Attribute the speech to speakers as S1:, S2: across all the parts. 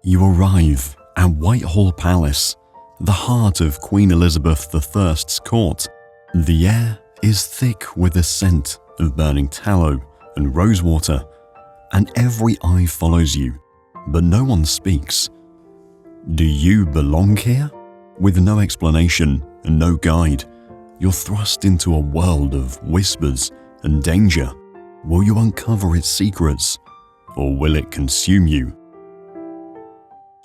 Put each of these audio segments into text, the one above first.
S1: You arrive at Whitehall Palace, the heart of Queen Elizabeth I's court. The air is thick with the scent of burning tallow and rosewater, and every eye follows you, but no one speaks. Do you belong here? With no explanation and no guide, you're thrust into a world of whispers and danger. Will you uncover its secrets, or will it consume you?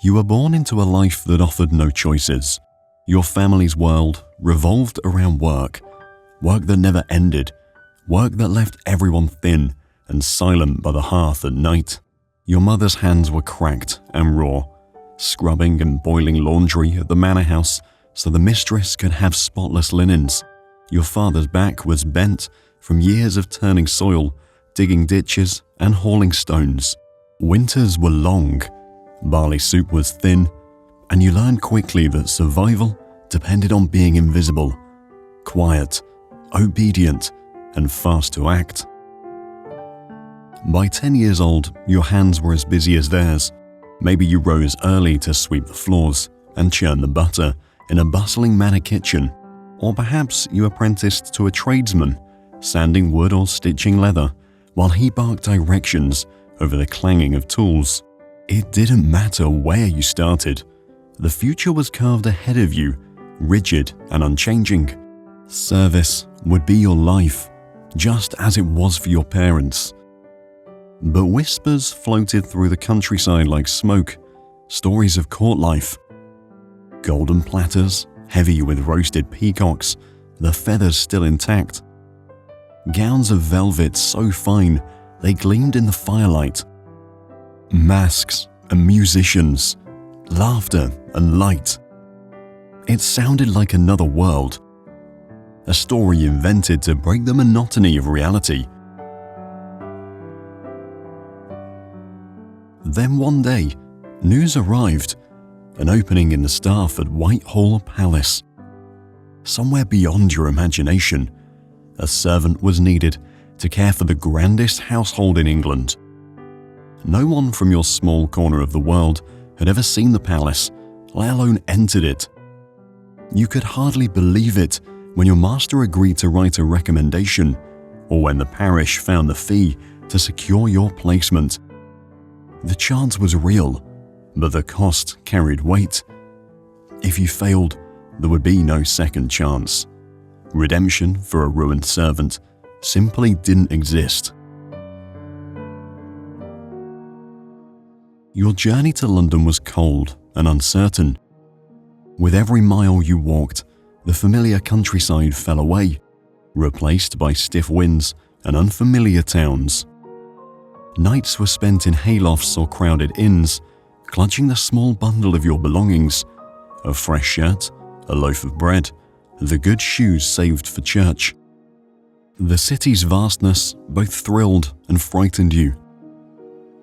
S1: You were born into a life that offered no choices. Your family's world revolved around work that never ended, work that left everyone thin and silent by the hearth at night. Your mother's hands were cracked and raw, scrubbing and boiling laundry at the manor house so the mistress could have spotless linens. Your father's back was bent from years of turning soil, digging ditches, and hauling stones. Winters were long, barley soup was thin, and you learned quickly that survival depended on being invisible, quiet, obedient, and fast to act. By 10 years old, your hands were as busy as theirs. Maybe you rose early to sweep the floors and churn the butter in a bustling manor kitchen, or perhaps you apprenticed to a tradesman, sanding wood or stitching leather, while he barked directions over the clanging of tools. It didn't matter where you started. The future was carved ahead of you, rigid and unchanging. Service would be your life, just as it was for your parents. But whispers floated through the countryside like smoke, stories of court life. Golden platters, heavy with roasted peacocks, the feathers still intact. Gowns of velvet so fine they gleamed in the firelight. Masks and musicians, laughter and light. It sounded like another world, a story invented to break the monotony of reality. Then one day, news arrived, an opening in the staff at Whitehall Palace. Somewhere beyond your imagination, a servant was needed to care for the grandest household in England. No one from your small corner of the world had ever seen the palace, let alone entered it. You could hardly believe it when your master agreed to write a recommendation, or when the parish found the fee to secure your placement. The chance was real, but the cost carried weight. If you failed, there would be no second chance. Redemption for a ruined servant simply didn't exist. Your journey to London was cold and uncertain. With every mile you walked, the familiar countryside fell away, replaced by stiff winds and unfamiliar towns. Nights were spent in haylofts or crowded inns, clutching the small bundle of your belongings, a fresh shirt, a loaf of bread, the good shoes saved for church. The city's vastness both thrilled and frightened you.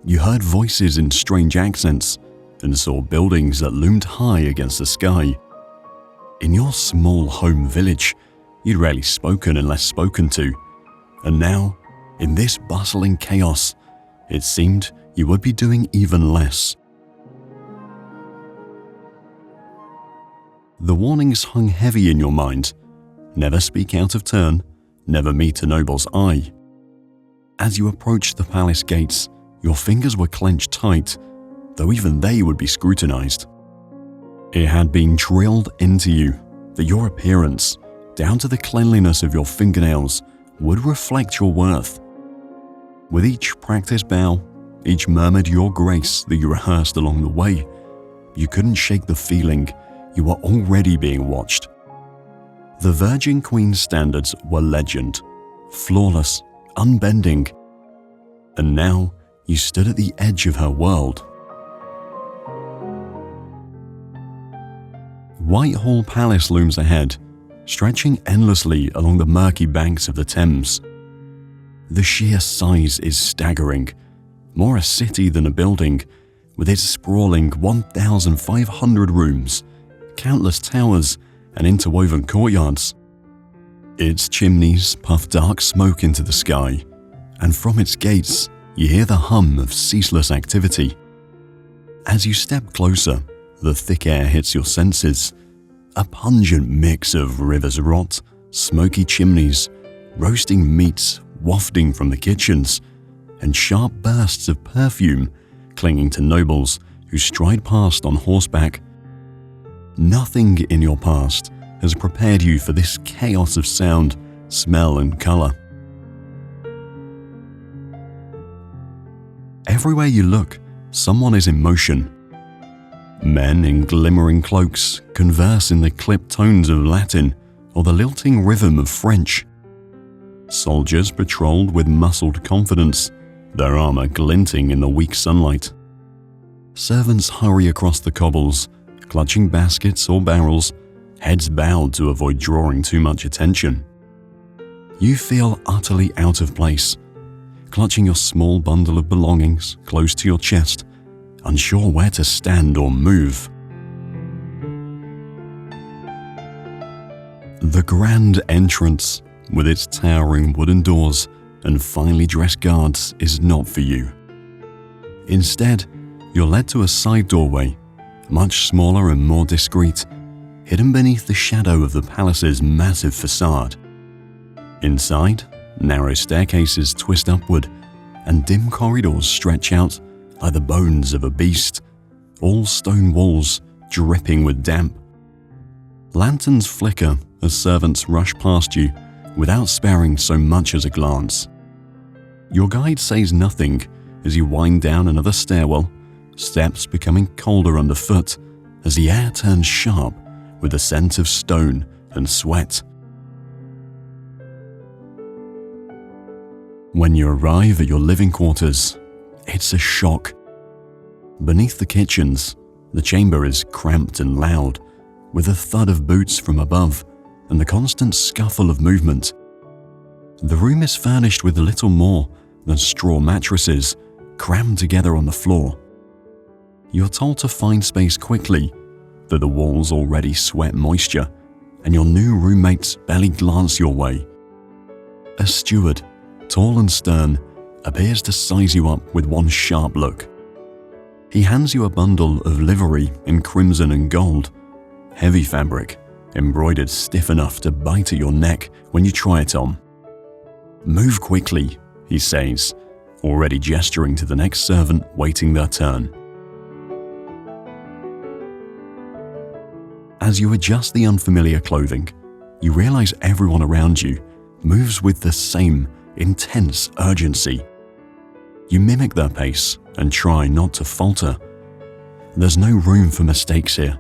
S1: You heard voices in strange accents and saw buildings that loomed high against the sky. In your small home village, you'd rarely spoken unless spoken to, and now, in this bustling chaos, it seemed you would be doing even less. The warnings hung heavy in your mind. Never speak out of turn, never meet a noble's eye. As you approached the palace gates, your fingers were clenched tight, though even they would be scrutinized. It had been drilled into you that your appearance, down to the cleanliness of your fingernails, would reflect your worth. With each practiced bow, each murmured your grace that you rehearsed along the way, you couldn't shake the feeling you were already being watched. The Virgin Queen's standards were legend, flawless, unbending, and now you stood at the edge of her world. Whitehall Palace looms ahead, stretching endlessly along the murky banks of the Thames. The sheer size is staggering, more a city than a building, with its sprawling 1,500 rooms, countless towers, and interwoven courtyards. Its chimneys puff dark smoke into the sky, and from its gates you hear the hum of ceaseless activity. As you step closer, the thick air hits your senses, a pungent mix of river's rot, smoky chimneys, roasting meats wafting from the kitchens, and sharp bursts of perfume clinging to nobles who stride past on horseback. Nothing in your past has prepared you for this chaos of sound, smell, and color. Everywhere you look, someone is in motion. Men in glimmering cloaks converse in the clipped tones of Latin or the lilting rhythm of French. Soldiers patrolled with muscled confidence, their armor glinting in the weak sunlight. Servants hurry across the cobbles, clutching baskets or barrels, heads bowed to avoid drawing too much attention. You feel utterly out of place, clutching your small bundle of belongings close to your chest, unsure where to stand or move. The grand entrance, with its towering wooden doors and finely dressed guards, is not for you. Instead, you're led to a side doorway, much smaller and more discreet, hidden beneath the shadow of the palace's massive facade. Inside, narrow staircases twist upward, and dim corridors stretch out like the bones of a beast, all stone walls dripping with damp. Lanterns flicker as servants rush past you without sparing so much as a glance. Your guide says nothing as you wind down another stairwell, steps becoming colder underfoot as the air turns sharp with the scent of stone and sweat. When you arrive at your living quarters, it's a shock. Beneath the kitchens, the chamber is cramped and loud, with the thud of boots from above and the constant scuffle of movement. The room is furnished with little more than straw mattresses crammed together on the floor. You're told to find space quickly, though the walls already sweat moisture, and your new roommates barely glance your way. A steward, tall and stern, appears to size you up with one sharp look. He hands you a bundle of livery in crimson and gold, heavy fabric, embroidered stiff enough to bite at your neck when you try it on. "Move quickly," he says, already gesturing to the next servant waiting their turn. As you adjust the unfamiliar clothing, you realize everyone around you moves with the same intense urgency. You mimic their pace and try not to falter. There's no room for mistakes here.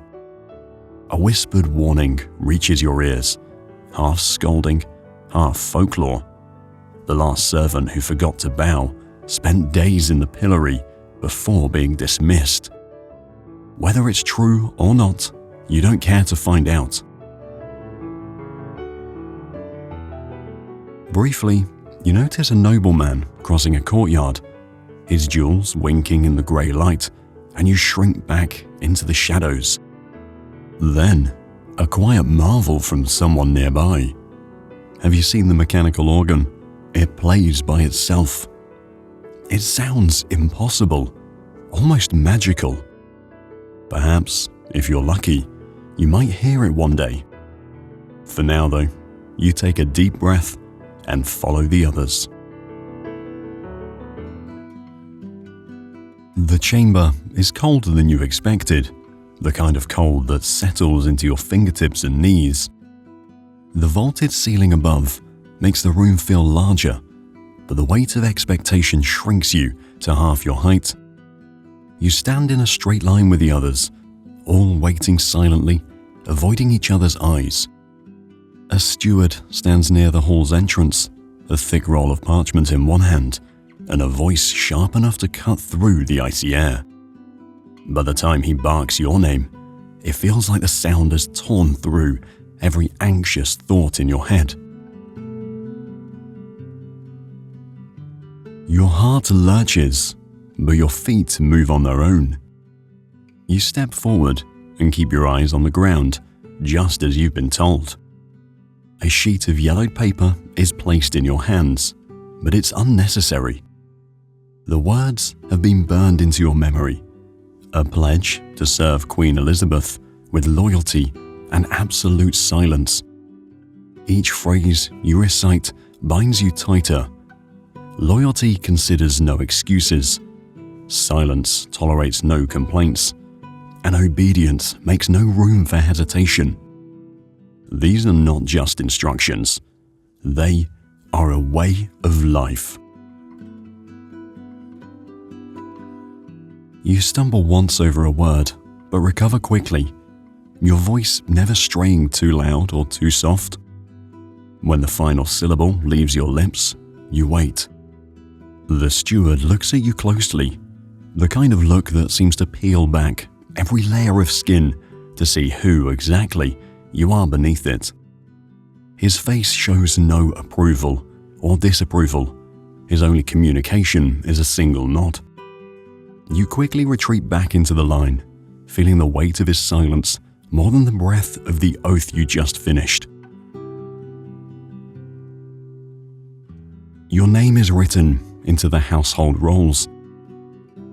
S1: A whispered warning reaches your ears, half scolding, half folklore. The last servant who forgot to bow spent days in the pillory before being dismissed. Whether it's true or not, you don't care to find out. Briefly, you notice a nobleman crossing a courtyard, his jewels winking in the grey light, and you shrink back into the shadows. Then, a quiet marvel from someone nearby. Have you seen the mechanical organ? It plays by itself. It sounds impossible, almost magical. Perhaps, if you're lucky, you might hear it one day. For now, though, you take a deep breath and follow the others. The chamber is colder than you expected, the kind of cold that settles into your fingertips and knees. The vaulted ceiling above makes the room feel larger, but the weight of expectation shrinks you to half your height. You stand in a straight line with the others, all waiting silently, avoiding each other's eyes. A steward stands near the hall's entrance, a thick roll of parchment in one hand, and a voice sharp enough to cut through the icy air. By the time he barks your name, it feels like the sound has torn through every anxious thought in your head. Your heart lurches, but your feet move on their own. You step forward and keep your eyes on the ground, just as you've been told. A sheet of yellowed paper is placed in your hands, but it's unnecessary. The words have been burned into your memory, A pledge to serve Queen Elizabeth with loyalty and absolute silence. Each phrase you recite binds you tighter. Loyalty considers no excuses. Silence tolerates no complaints. And obedience makes no room for hesitation. These are not just instructions. They are a way of life. You stumble once over a word, but recover quickly, your voice never straying too loud or too soft. When the final syllable leaves your lips, you wait. The steward looks at you closely, the kind of look that seems to peel back every layer of skin to see who exactly you are beneath it. His face shows no approval or disapproval. His only communication is a single nod. You quickly retreat back into the line, feeling the weight of his silence more than the breath of the oath you just finished. Your name is written into the household rolls.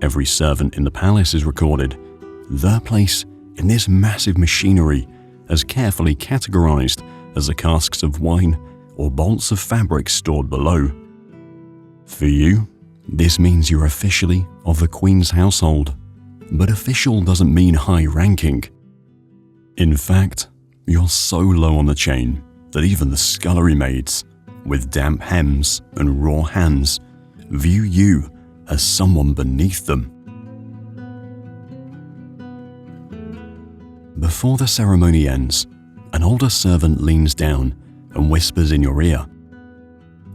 S1: Every servant in the palace is recorded, their place in this massive machinery as carefully categorized as the casks of wine or bolts of fabric stored below. For you, this means you're officially of the Queen's household, but official doesn't mean high ranking. In fact, you're so low on the chain that even the scullery maids, with damp hems and raw hands, view you as someone beneath them. Before the ceremony ends, an older servant leans down and whispers in your ear.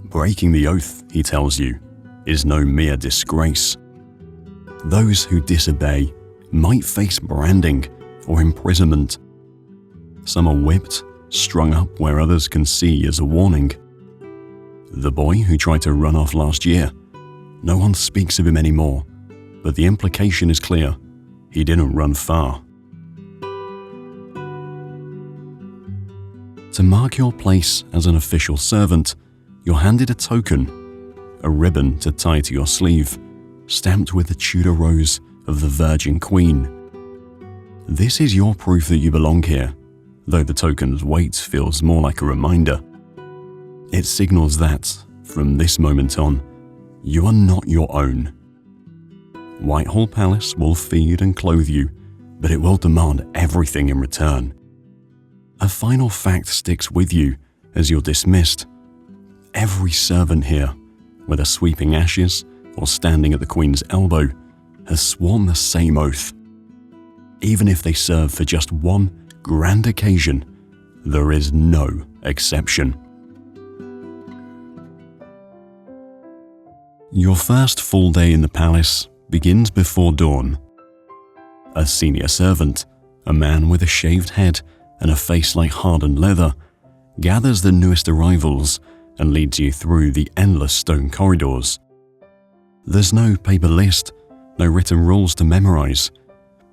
S1: Breaking the oath, he tells you, is no mere disgrace. Those who disobey might face branding or imprisonment. Some are whipped, strung up where others can see as a warning. The boy who tried to run off last year, no one speaks of him anymore, but the implication is clear. He didn't run far. To mark your place as an official servant, you're handed a token, a ribbon to tie to your sleeve, stamped with the Tudor rose of the Virgin Queen. This is your proof that you belong here, though the token's weight feels more like a reminder. It signals that, from this moment on, you are not your own. Whitehall Palace will feed and clothe you, but it will demand everything in return. A final fact sticks with you as you're dismissed. Every servant here, whether sweeping ashes or standing at the Queen's elbow, has sworn the same oath. Even if they serve for just one grand occasion, there is no exception. Your first full day in the palace begins before dawn. A senior servant, a man with a shaved head and a face like hardened leather, gathers the newest arrivals and leads you through the endless stone corridors. There's no paper list, no written rules to memorize.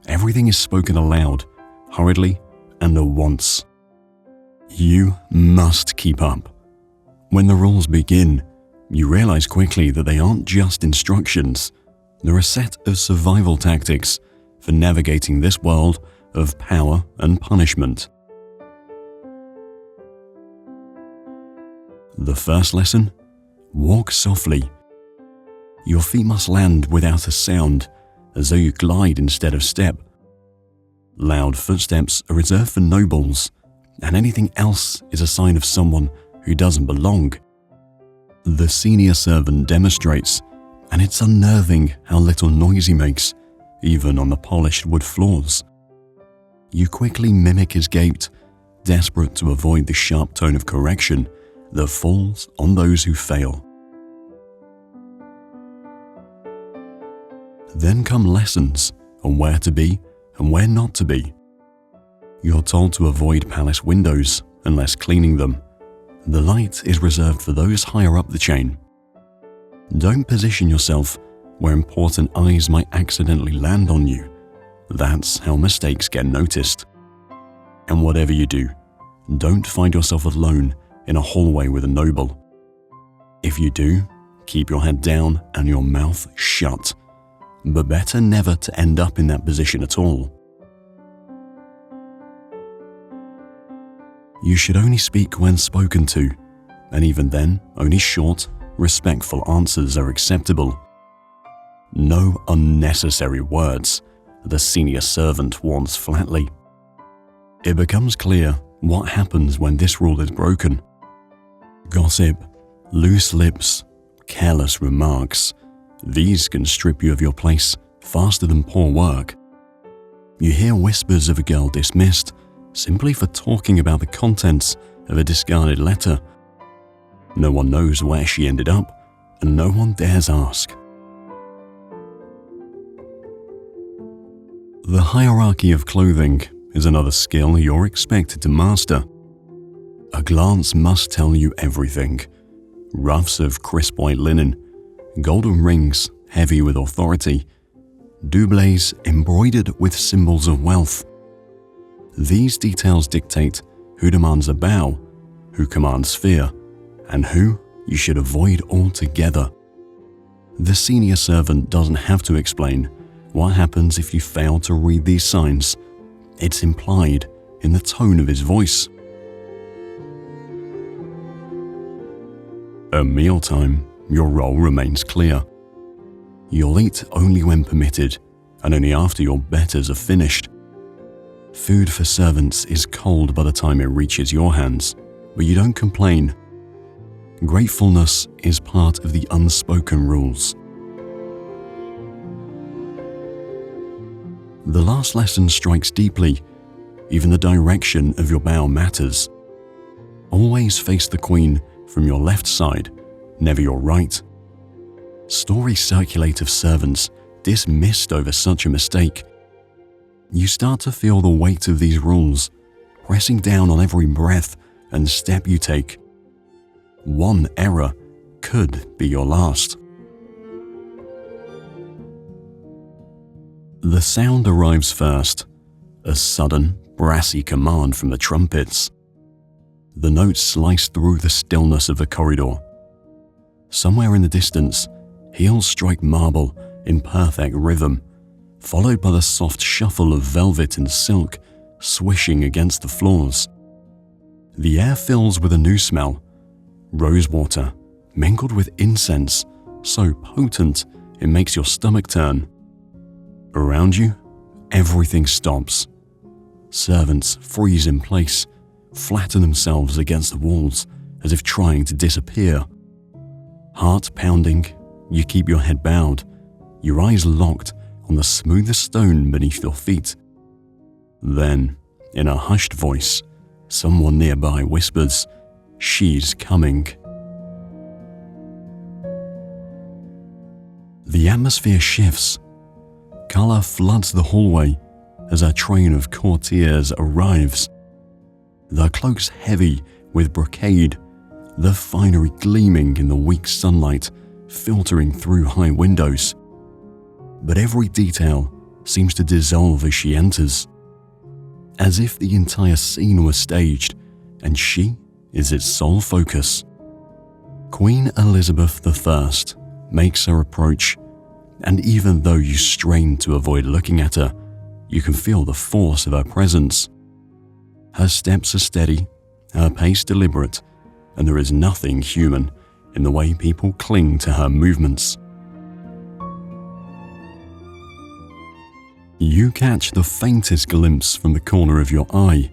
S1: Everything is spoken aloud, hurriedly and at once. You must keep up. When the rules begin, you realize quickly that they aren't just instructions. They're a set of survival tactics for navigating this world of power and punishment. The first lesson? Walk softly. Your feet must land without a sound, as though you glide instead of step. Loud footsteps are reserved for nobles, and anything else is a sign of someone who doesn't belong. The senior servant demonstrates, and it's unnerving how little noise he makes, even on the polished wood floors. You quickly mimic his gait, desperate to avoid the sharp tone of correction that falls on those who fail. Then come lessons on where to be and where not to be. You're told to avoid palace windows unless cleaning them. The light is reserved for those higher up the chain. Don't position yourself where important eyes might accidentally land on you. That's how mistakes get noticed. And whatever you do, don't find yourself alone in a hallway with a noble. If you do, keep your head down and your mouth shut. but better never to end up in that position at all. You should only speak when spoken to, and even then, only short, respectful answers are acceptable. No unnecessary words, the senior servant warns flatly. It becomes clear what happens when this rule is broken. Gossip, loose lips, careless remarks, these can strip you of your place faster than poor work. You hear whispers of a girl dismissed simply for talking about the contents of a discarded letter. No one knows where she ended up, and no one dares ask. The hierarchy of clothing is another skill you're expected to master. A glance must tell you everything. Ruffs of crisp white linen, golden rings heavy with authority, doublés embroidered with symbols of wealth. These details dictate who demands a bow, who commands fear, and who you should avoid altogether. The senior servant doesn't have to explain what happens if you fail to read these signs. It's implied in the tone of his voice. At mealtime, your role remains clear. You'll eat only when permitted, and only after your betters are finished. Food for servants is cold by the time it reaches your hands, but you don't complain. Gratefulness is part of the unspoken rules. The last lesson strikes deeply. Even the direction of your bow matters. Always face the Queen from your left side, never your right. Stories circulate of servants dismissed over such a mistake. You start to feel the weight of these rules, pressing down on every breath and step you take. One error could be your last. The sound arrives first, a sudden, brassy command from the trumpets. The notes slice through the stillness of the corridor. Somewhere in the distance, heels strike marble in perfect rhythm, followed by the soft shuffle of velvet and silk swishing against the floors. The air fills with a new smell, rosewater mingled with incense, so potent it makes your stomach turn. Around you, everything stops. Servants freeze in place, flatten themselves against the walls as if trying to disappear. Heart pounding, you keep your head bowed, your eyes locked on the smoothest stone beneath your feet. Then, in a hushed voice, someone nearby whispers, "She's coming." The atmosphere shifts. Color floods the hallway as a train of courtiers arrives. Their cloaks heavy with brocade, the finery gleaming in the weak sunlight filtering through high windows. But every detail seems to dissolve as she enters, as if the entire scene was staged and she is its sole focus. Queen Elizabeth I makes her approach, and even though you strain to avoid looking at her, you can feel the force of her presence. Her steps are steady, her pace deliberate, and there is nothing human in the way people cling to her movements. You catch the faintest glimpse from the corner of your eye.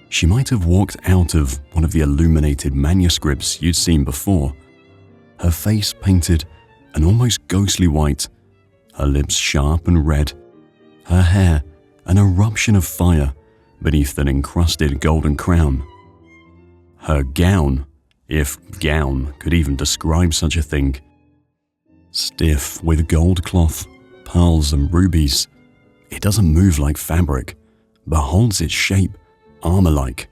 S1: She might have walked out of one of the illuminated manuscripts you'd seen before, her face painted an almost ghostly white, her lips sharp and red, her hair an eruption of fire beneath an encrusted golden crown. Her gown, if gown could even describe such a thing, stiff with gold cloth, pearls and rubies. It doesn't move like fabric, but holds its shape, armor-like.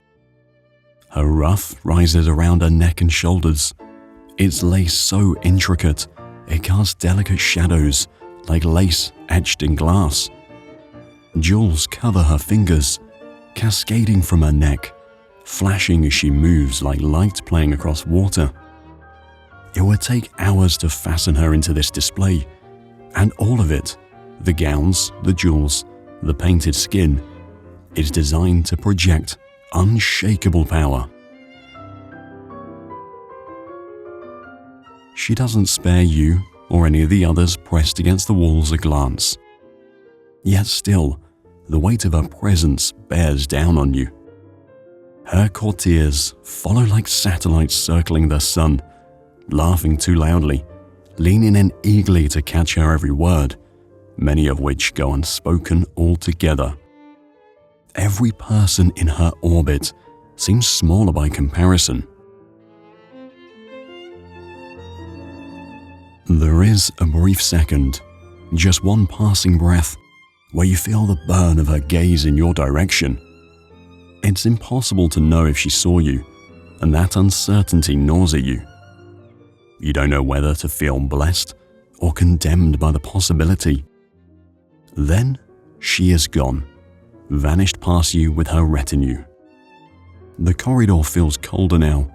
S1: Her ruff rises around her neck and shoulders, its lace so intricate it casts delicate shadows like lace etched in glass. Jewels cover her fingers, cascading from her neck, flashing as she moves like light playing across water. It would take hours to fasten her into this display, And all of it, the gowns, the jewels, the painted skin, is designed to project unshakable power. She doesn't spare you or any of the others pressed against the walls a glance. Yet still, the weight of her presence bears down on you. Her courtiers follow like satellites circling the sun, laughing too loudly, leaning in eagerly to catch her every word, many of which go unspoken altogether. Every person in her orbit seems smaller by comparison. There is a brief second, just one passing breath, where you feel the burn of her gaze in your direction. It's impossible to know if she saw you, and that uncertainty gnaws at you. You don't know whether to feel blessed or condemned by the possibility. Then she is gone, vanished past you with her retinue. The corridor feels colder now,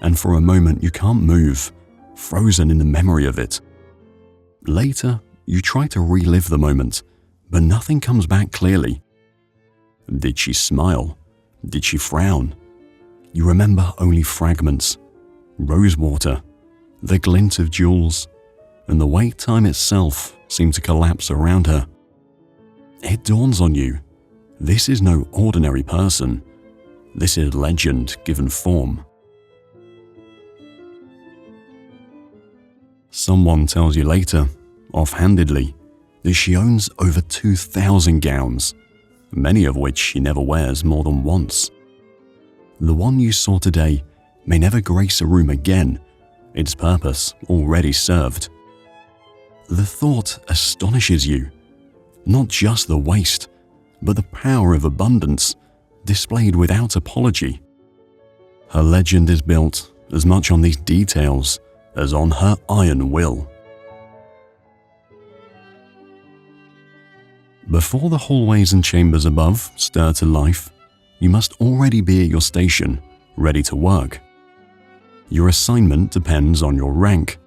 S1: and for a moment you can't move, frozen in the memory of it. Later, you try to relive the moment, but nothing comes back clearly. Did she smile? Did she frown? You remember only fragments, rosewater, the glint of jewels, and the way time itself seemed to collapse around her. It dawns on you, this is no ordinary person. This is legend given form. Someone tells you later, offhandedly, that she owns over 2,000 gowns, many of which she never wears more than once. The one you saw today may never grace a room again, its purpose already served. The thought astonishes you, not just the waste, but the power of abundance displayed without apology. Her legend is built as much on these details as on her iron will. Before the hallways and chambers above stir to life, you must already be at your station, ready to work. Your assignment depends on your rank.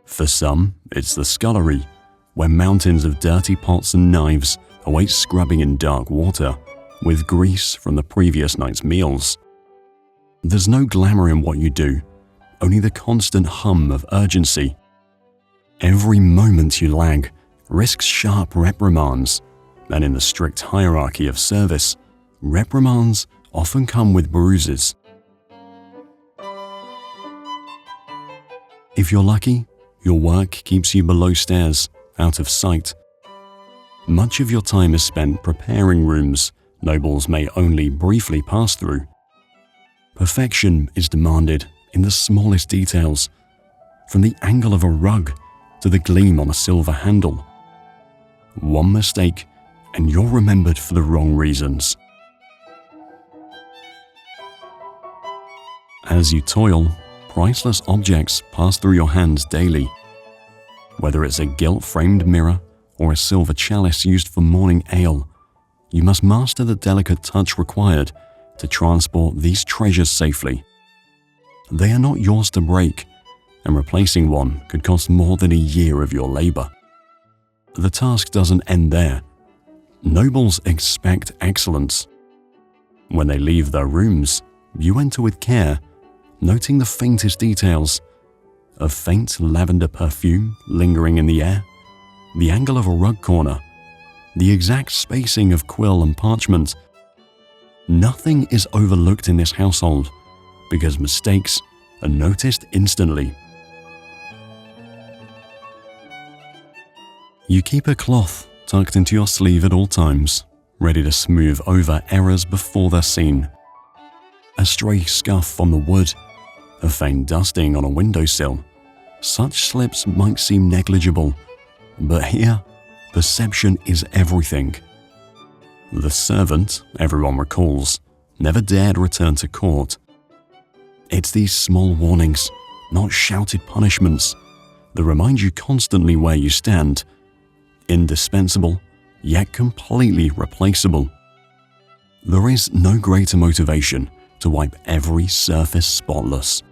S1: For some, it's the scullery, where mountains of dirty pots and knives await scrubbing in dark water, with grease from the previous night's meals. There's no glamour in what you do, only the constant hum of urgency. Every moment you lag risks sharp reprimands, and in the strict hierarchy of service, reprimands often come with bruises. If you're lucky, your work keeps you below stairs, out of sight. Much of your time is spent preparing rooms nobles may only briefly pass through. Perfection is demanded in the smallest details, from the angle of a rug to the gleam on a silver handle. One mistake, and you're remembered for the wrong reasons. As you toil, priceless objects pass through your hands daily. Whether it's a gilt-framed mirror or a silver chalice used for morning ale, you must master the delicate touch required to transport these treasures safely. They are not yours to break, and replacing one could cost more than a year of your labor. The task doesn't end there. Nobles expect excellence. When they leave their rooms, you enter with care, noting the faintest details, a faint lavender perfume lingering in the air, the angle of a rug corner, the exact spacing of quill and parchment. Nothing is overlooked in this household because mistakes are noticed instantly. You keep a cloth tucked into your sleeve at all times, ready to smooth over errors before they're seen. A stray scuff on the wood, a faint dusting on a windowsill. Such slips might seem negligible, but here, perception is everything. The servant, everyone recalls, never dared return to court. It's these small warnings, not shouted punishments, that remind you constantly where you stand. Indispensable, yet completely replaceable. There is no greater motivation to wipe every surface spotless.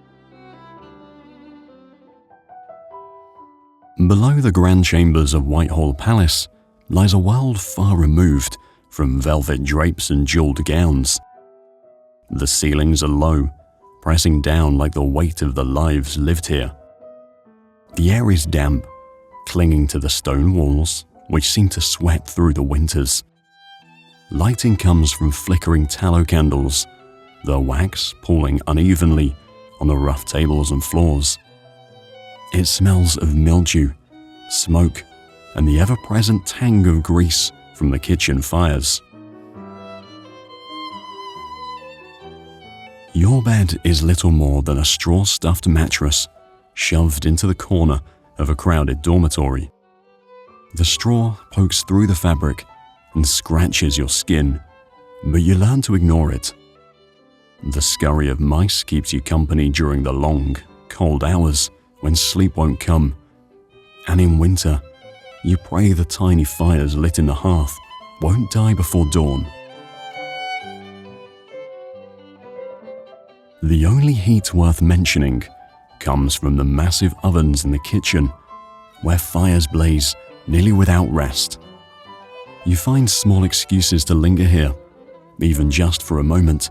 S1: Below the grand chambers of Whitehall Palace lies a world far removed from velvet drapes and jeweled gowns. The ceilings are low, pressing down like the weight of the lives lived here. The air is damp, clinging to the stone walls, which seem to sweat through the winters. Lighting comes from flickering tallow candles, the wax pooling unevenly on the rough tables and floors. It smells of mildew, smoke, and the ever-present tang of grease from the kitchen fires. Your bed is little more than a straw-stuffed mattress shoved into the corner of a crowded dormitory. The straw pokes through the fabric and scratches your skin, but you learn to ignore it. The scurry of mice keeps you company during the long, cold hours when sleep won't come, and in winter, you pray the tiny fires lit in the hearth won't die before dawn. The only heat worth mentioning comes from the massive ovens in the kitchen, where fires blaze nearly without rest. You find small excuses to linger here, even just for a moment.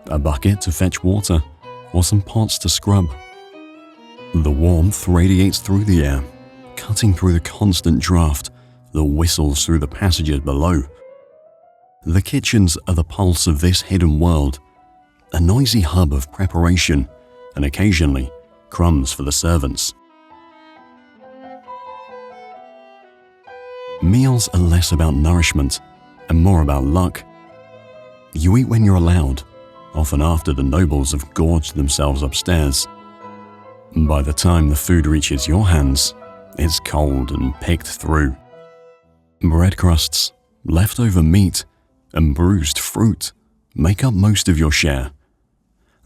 S1: A bucket to fetch water, or some pots to scrub. The warmth radiates through the air, cutting through the constant draft that whistles through the passages below. The kitchens are the pulse of this hidden world, a noisy hub of preparation and occasionally crumbs for the servants. Meals are less about nourishment and more about luck. You eat when you're allowed, often after the nobles have gorged themselves upstairs. By the time the food reaches your hands, it's cold and picked through. Bread crusts, leftover meat, and bruised fruit make up most of your share,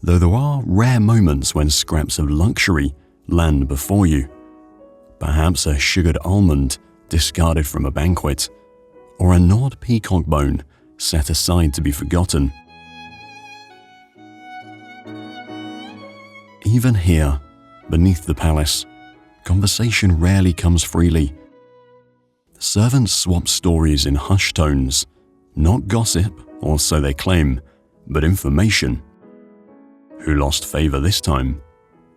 S1: though there are rare moments when scraps of luxury land before you. Perhaps a sugared almond discarded from a banquet, or a gnawed peacock bone set aside to be forgotten. Even here, beneath the palace, conversation rarely comes freely. Servants swap stories in hushed tones, not gossip, or so they claim, but information. Who lost favor this time?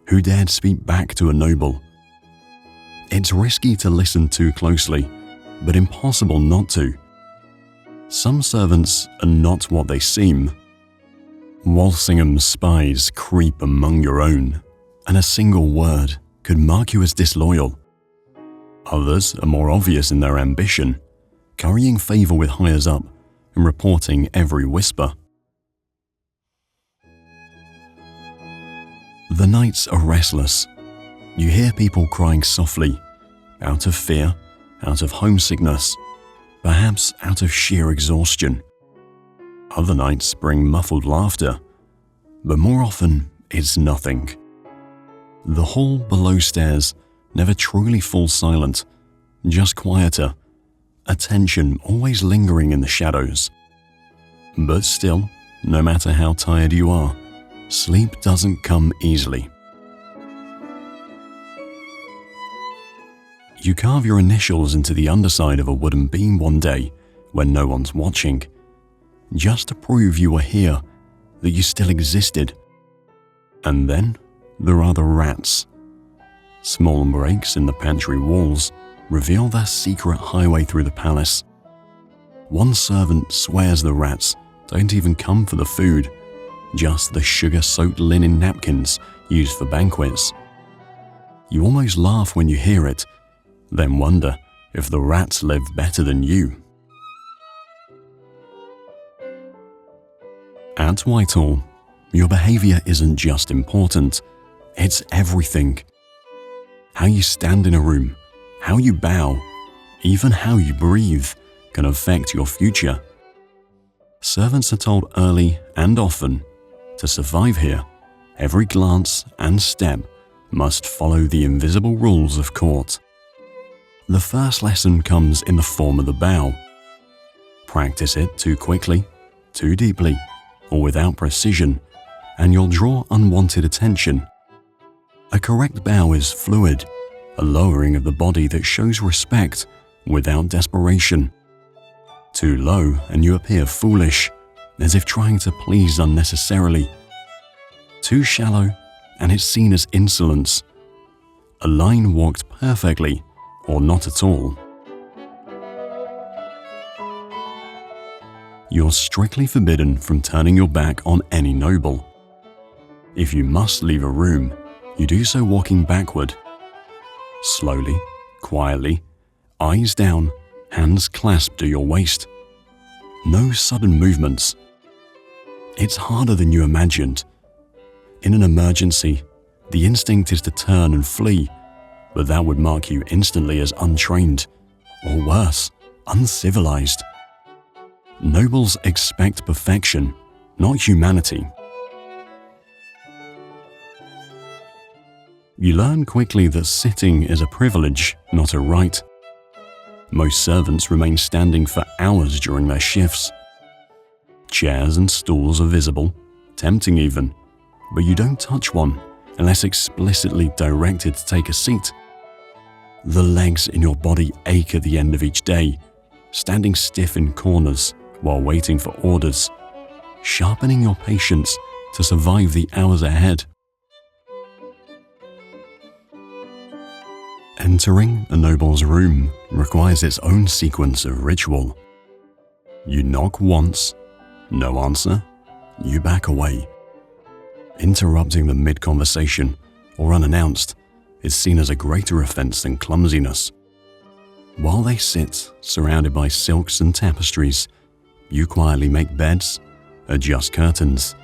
S1: Who dared speak back to a noble? It's risky to listen too closely, but impossible not to. Some servants are not what they seem. Walsingham's spies creep among your own, and a single word could mark you as disloyal. Others are more obvious in their ambition, currying favor with higher up and reporting every whisper. The nights are restless. You hear people crying softly, out of fear, out of homesickness, perhaps out of sheer exhaustion. Other nights bring muffled laughter, but more often it's nothing. The hall below stairs never truly falls silent, just quieter, a tension always lingering in the shadows. But still, no matter how tired you are, sleep doesn't come easily. You carve your initials into the underside of a wooden beam one day when no one's watching, just to prove you were here, that you still existed. And then there are the rats. Small breaks in the pantry walls reveal their secret highway through the palace. One servant swears the rats don't even come for the food, just the sugar-soaked linen napkins used for banquets. You almost laugh when you hear it, then wonder if the rats live better than you. At Whitehall, your behavior isn't just important, it's everything. How you stand in a room, how you bow, even how you breathe can affect your future. Servants are told early and often, to survive here, every glance and step must follow the invisible rules of court. The first lesson comes in the form of the bow. Practice it too quickly, too deeply, or without precision, and you'll draw unwanted attention. A correct bow is fluid, a lowering of the body that shows respect without desperation. Too low and you appear foolish, as if trying to please unnecessarily. Too shallow and it's seen as insolence. A line walked perfectly or not at all. You're strictly forbidden from turning your back on any noble. If you must leave a room, you do so walking backward. Slowly, quietly, eyes down, hands clasped to your waist. No sudden movements. It's harder than you imagined. In an emergency, the instinct is to turn and flee, but that would mark you instantly as untrained, or worse, uncivilized. Nobles expect perfection, not humanity. You learn quickly that sitting is a privilege, not a right. Most servants remain standing for hours during their shifts. Chairs and stools are visible, tempting even, but you don't touch one unless explicitly directed to take a seat. The legs in your body ache at the end of each day, standing stiff in corners while waiting for orders, sharpening your patience to survive the hours ahead. Entering a noble's room requires its own sequence of ritual. You knock once, no answer, you back away. Interrupting them mid-conversation or unannounced is seen as a greater offense than clumsiness. While they sit surrounded by silks and tapestries, you quietly make beds, adjust curtains,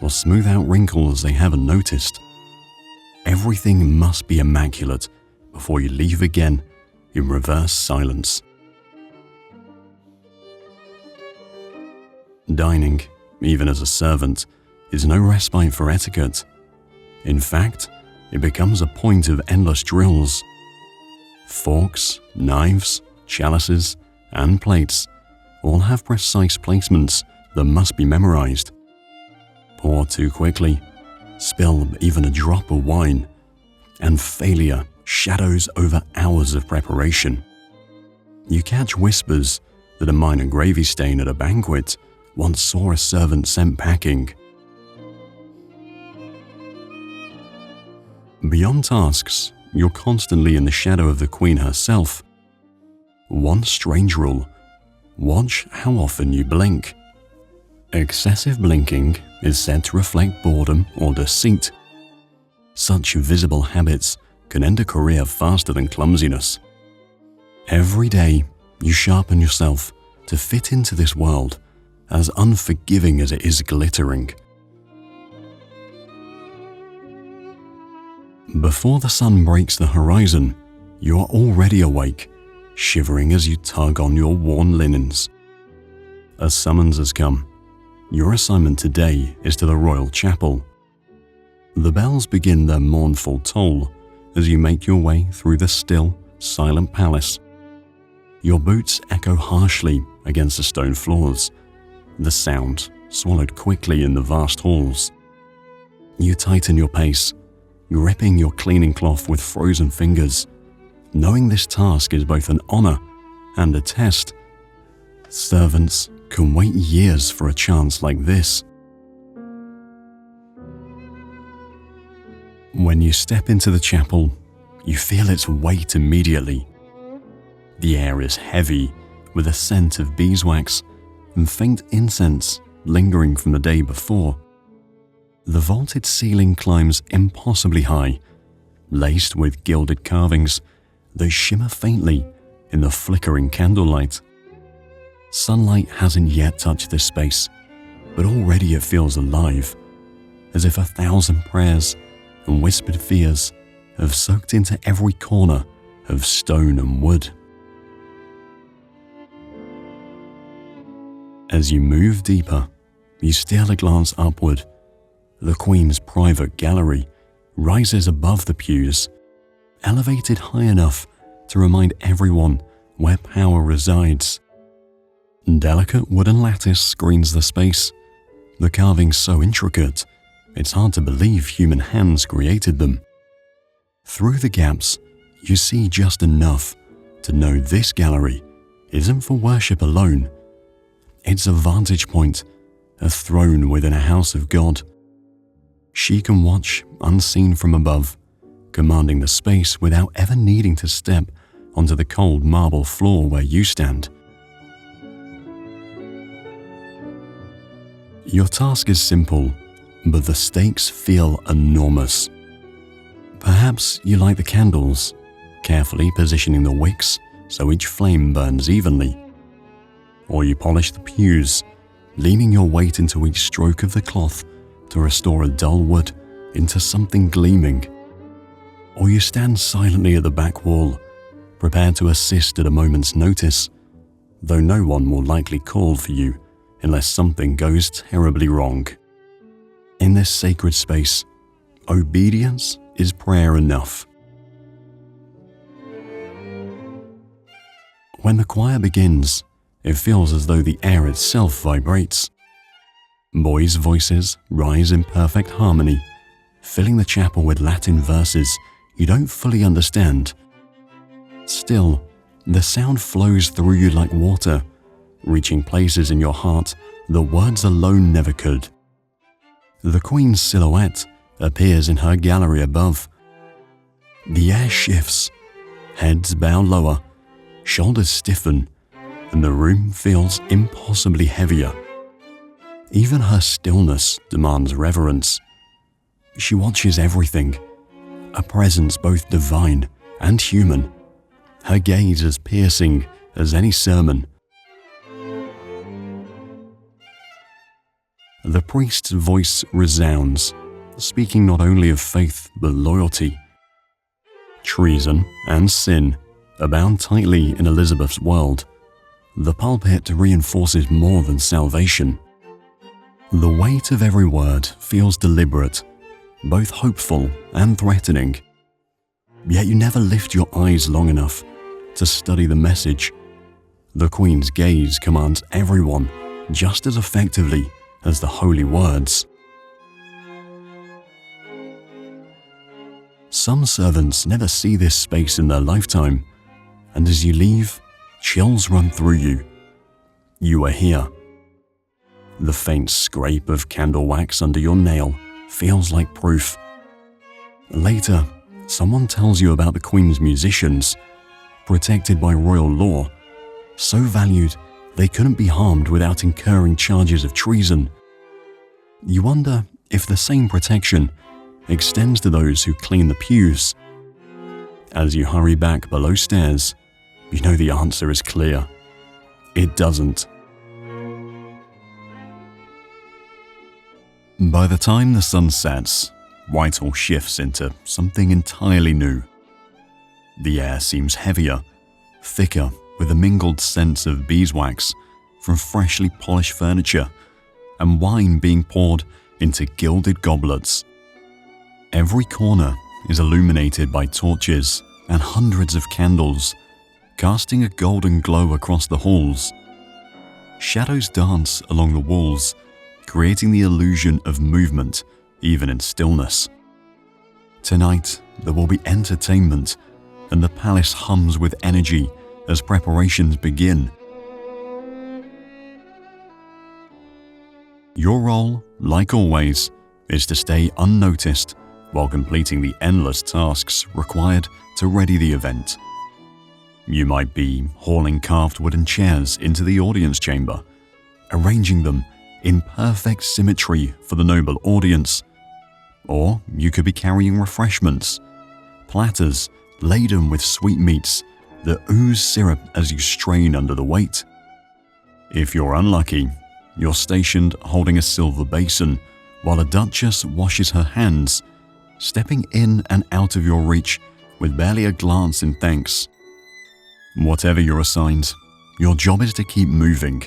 S1: or smooth out wrinkles they haven't noticed. Everything must be immaculate before you leave again in reverse silence. Dining, even as a servant, is no respite for etiquette. In fact, it becomes a point of endless drills. Forks, knives, chalices, and plates all have precise placements that must be memorized. Pour too quickly, spill even a drop of wine, and failure shadows over hours of preparation. You catch whispers that a minor gravy stain at a banquet once saw a servant sent packing. Beyond tasks, you're constantly in the shadow of the Queen herself. One strange rule: watch how often you blink. Excessive blinking is said to reflect boredom or deceit. Such visible habits can end a career faster than clumsiness. Every day, you sharpen yourself to fit into this world, as unforgiving as it is glittering. Before the sun breaks the horizon, you are already awake, shivering as you tug on your worn linens. A summons has come. Your assignment today is to the royal chapel. The bells begin their mournful toll as you make your way through the still, silent palace. Your boots echo harshly against the stone floors, the sound swallowed quickly in the vast halls. You tighten your pace, gripping your cleaning cloth with frozen fingers, knowing this task is both an honor and a test. Servants can wait years for a chance like this. When you step into the chapel, you feel its weight immediately. The air is heavy with a scent of beeswax and faint incense lingering from the day before. The vaulted ceiling climbs impossibly high, laced with gilded carvings that shimmer faintly in the flickering candlelight. Sunlight hasn't yet touched this space, but already it feels alive, as if 1,000 prayers and whispered fears have soaked into every corner of stone and wood. As you move deeper, you steal a glance upward. The Queen's private gallery rises above the pews, elevated high enough to remind everyone where power resides. Delicate wooden lattice screens the space, the carvings so intricate, it's hard to believe human hands created them. Through the gaps, You see just enough to know this gallery isn't for worship alone. It's a vantage point, a throne within a house of God. She can watch unseen from above, commanding the space without ever needing to step onto the cold marble floor where you stand. Your task is simple, but the stakes feel enormous. Perhaps you light the candles, carefully positioning the wicks so each flame burns evenly. Or you polish the pews, leaning your weight into each stroke of the cloth to restore a dull wood into something gleaming. Or you stand silently at the back wall, prepared to assist at a moment's notice, though no one will likely call for you unless something goes terribly wrong. In this sacred space, obedience is prayer enough. When the choir begins, it feels as though the air itself vibrates. Boys' voices rise in perfect harmony, filling the chapel with Latin verses you don't fully understand. Still, the sound flows through you like water, reaching places in your heart that words alone never could. The Queen's silhouette appears in her gallery above. The air shifts, heads bow lower, shoulders stiffen, and the room feels impossibly heavier. Even her stillness demands reverence. She watches everything, a presence both divine and human, her gaze as piercing as any sermon. The priest's voice resounds, speaking not only of faith but loyalty. Treason and sin abound tightly in Elizabeth's world. The pulpit reinforces more than salvation. The weight of every word feels deliberate, both hopeful and threatening. Yet you never lift your eyes long enough to study the message. The Queen's gaze commands everyone just as effectively as the holy words. Some servants never see this space in their lifetime, and as you leave, chills run through you. You are here. The faint scrape of candle wax under your nail feels like proof. Later, someone tells you about the Queen's musicians, protected by royal law, so valued they couldn't be harmed without incurring charges of treason. You wonder if the same protection extends to those who clean the pews. As you hurry back below stairs, you know the answer is clear. It doesn't. By the time the sun sets, Whitehall shifts into something entirely new. The air seems heavier, thicker, with a mingled sense of beeswax from freshly polished furniture and wine being poured into gilded goblets. Every corner is illuminated by torches and hundreds of candles, casting a golden glow across the halls. Shadows dance along the walls, creating the illusion of movement even in stillness. Tonight, there will be entertainment, and the palace hums with energy as preparations begin. Your role, like always, is to stay unnoticed while completing the endless tasks required to ready the event. You might be hauling carved wooden chairs into the audience chamber, arranging them in perfect symmetry for the noble audience. Or you could be carrying refreshments, platters laden with sweetmeats that ooze syrup as you strain under the weight. If you're unlucky, you're stationed holding a silver basin while a duchess washes her hands, stepping in and out of your reach with barely a glance in thanks. Whatever you're assigned, your job is to keep moving,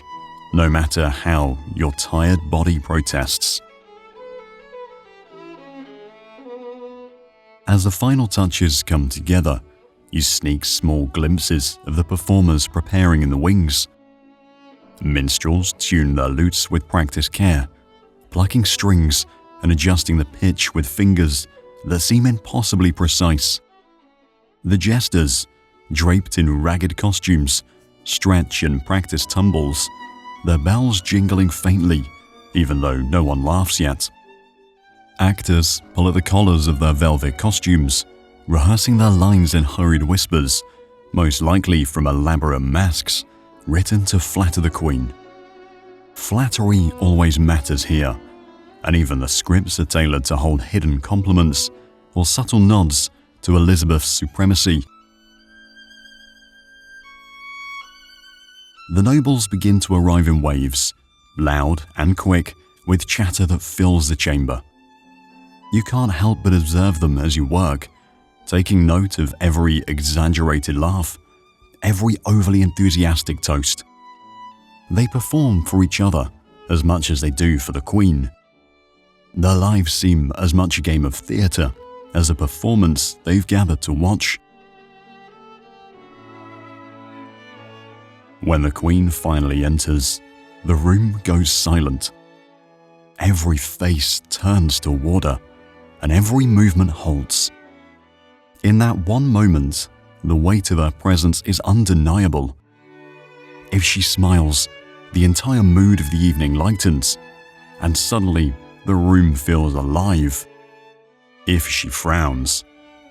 S1: no matter how your tired body protests. As the final touches come together, you sneak small glimpses of the performers preparing in the wings. Minstrels tune their lutes with practiced care, plucking strings and adjusting the pitch with fingers that seem impossibly precise. The jesters, draped in ragged costumes, stretch and practice tumbles, their bells jingling faintly, even though no one laughs yet. Actors pull at the collars of their velvet costumes, rehearsing their lines in hurried whispers, most likely from elaborate masks, written to flatter the Queen. Flattery always matters here, and even the scripts are tailored to hold hidden compliments or subtle nods to Elizabeth's supremacy. The nobles begin to arrive in waves, loud and quick, with chatter that fills the chamber. You can't help but observe them as you work, taking note of every exaggerated laugh, every overly enthusiastic toast. They perform for each other as much as they do for the Queen. Their lives seem as much a game of theatre as a performance they've gathered to watch. When the Queen finally enters, the room goes silent. Every face turns toward her, and every movement halts. In that one moment, the weight of her presence is undeniable. If she smiles, the entire mood of the evening lightens, and suddenly the room feels alive. If she frowns,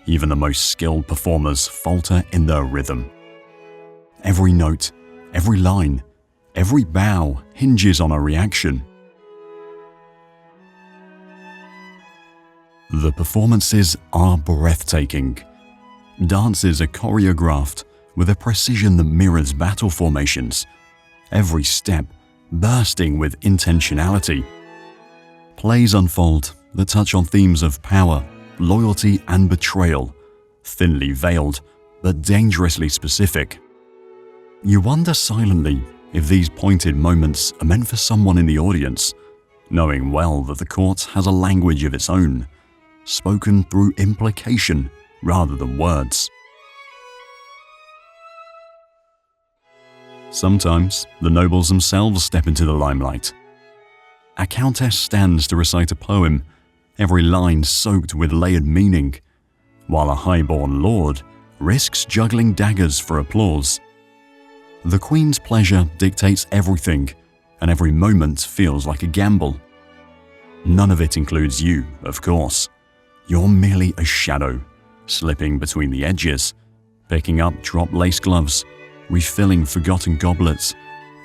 S1: even the most skilled performers falter in their rhythm. Every note, every line, every bow hinges on a reaction. The performances are breathtaking. Dances are choreographed with a precision that mirrors battle formations, every step bursting with intentionality. Plays unfold that touch on themes of power, loyalty, and betrayal, thinly veiled but dangerously specific. You wonder silently if these pointed moments are meant for someone in the audience, knowing well that the court has a language of its own, spoken through implication rather than words. Sometimes the nobles themselves step into the limelight. A countess stands to recite a poem, every line soaked with layered meaning, while a high-born lord risks juggling daggers for applause. The Queen's pleasure dictates everything, and every moment feels like a gamble. None of it includes you, of course. You're merely a shadow, slipping between the edges, picking up dropped lace gloves, refilling forgotten goblets,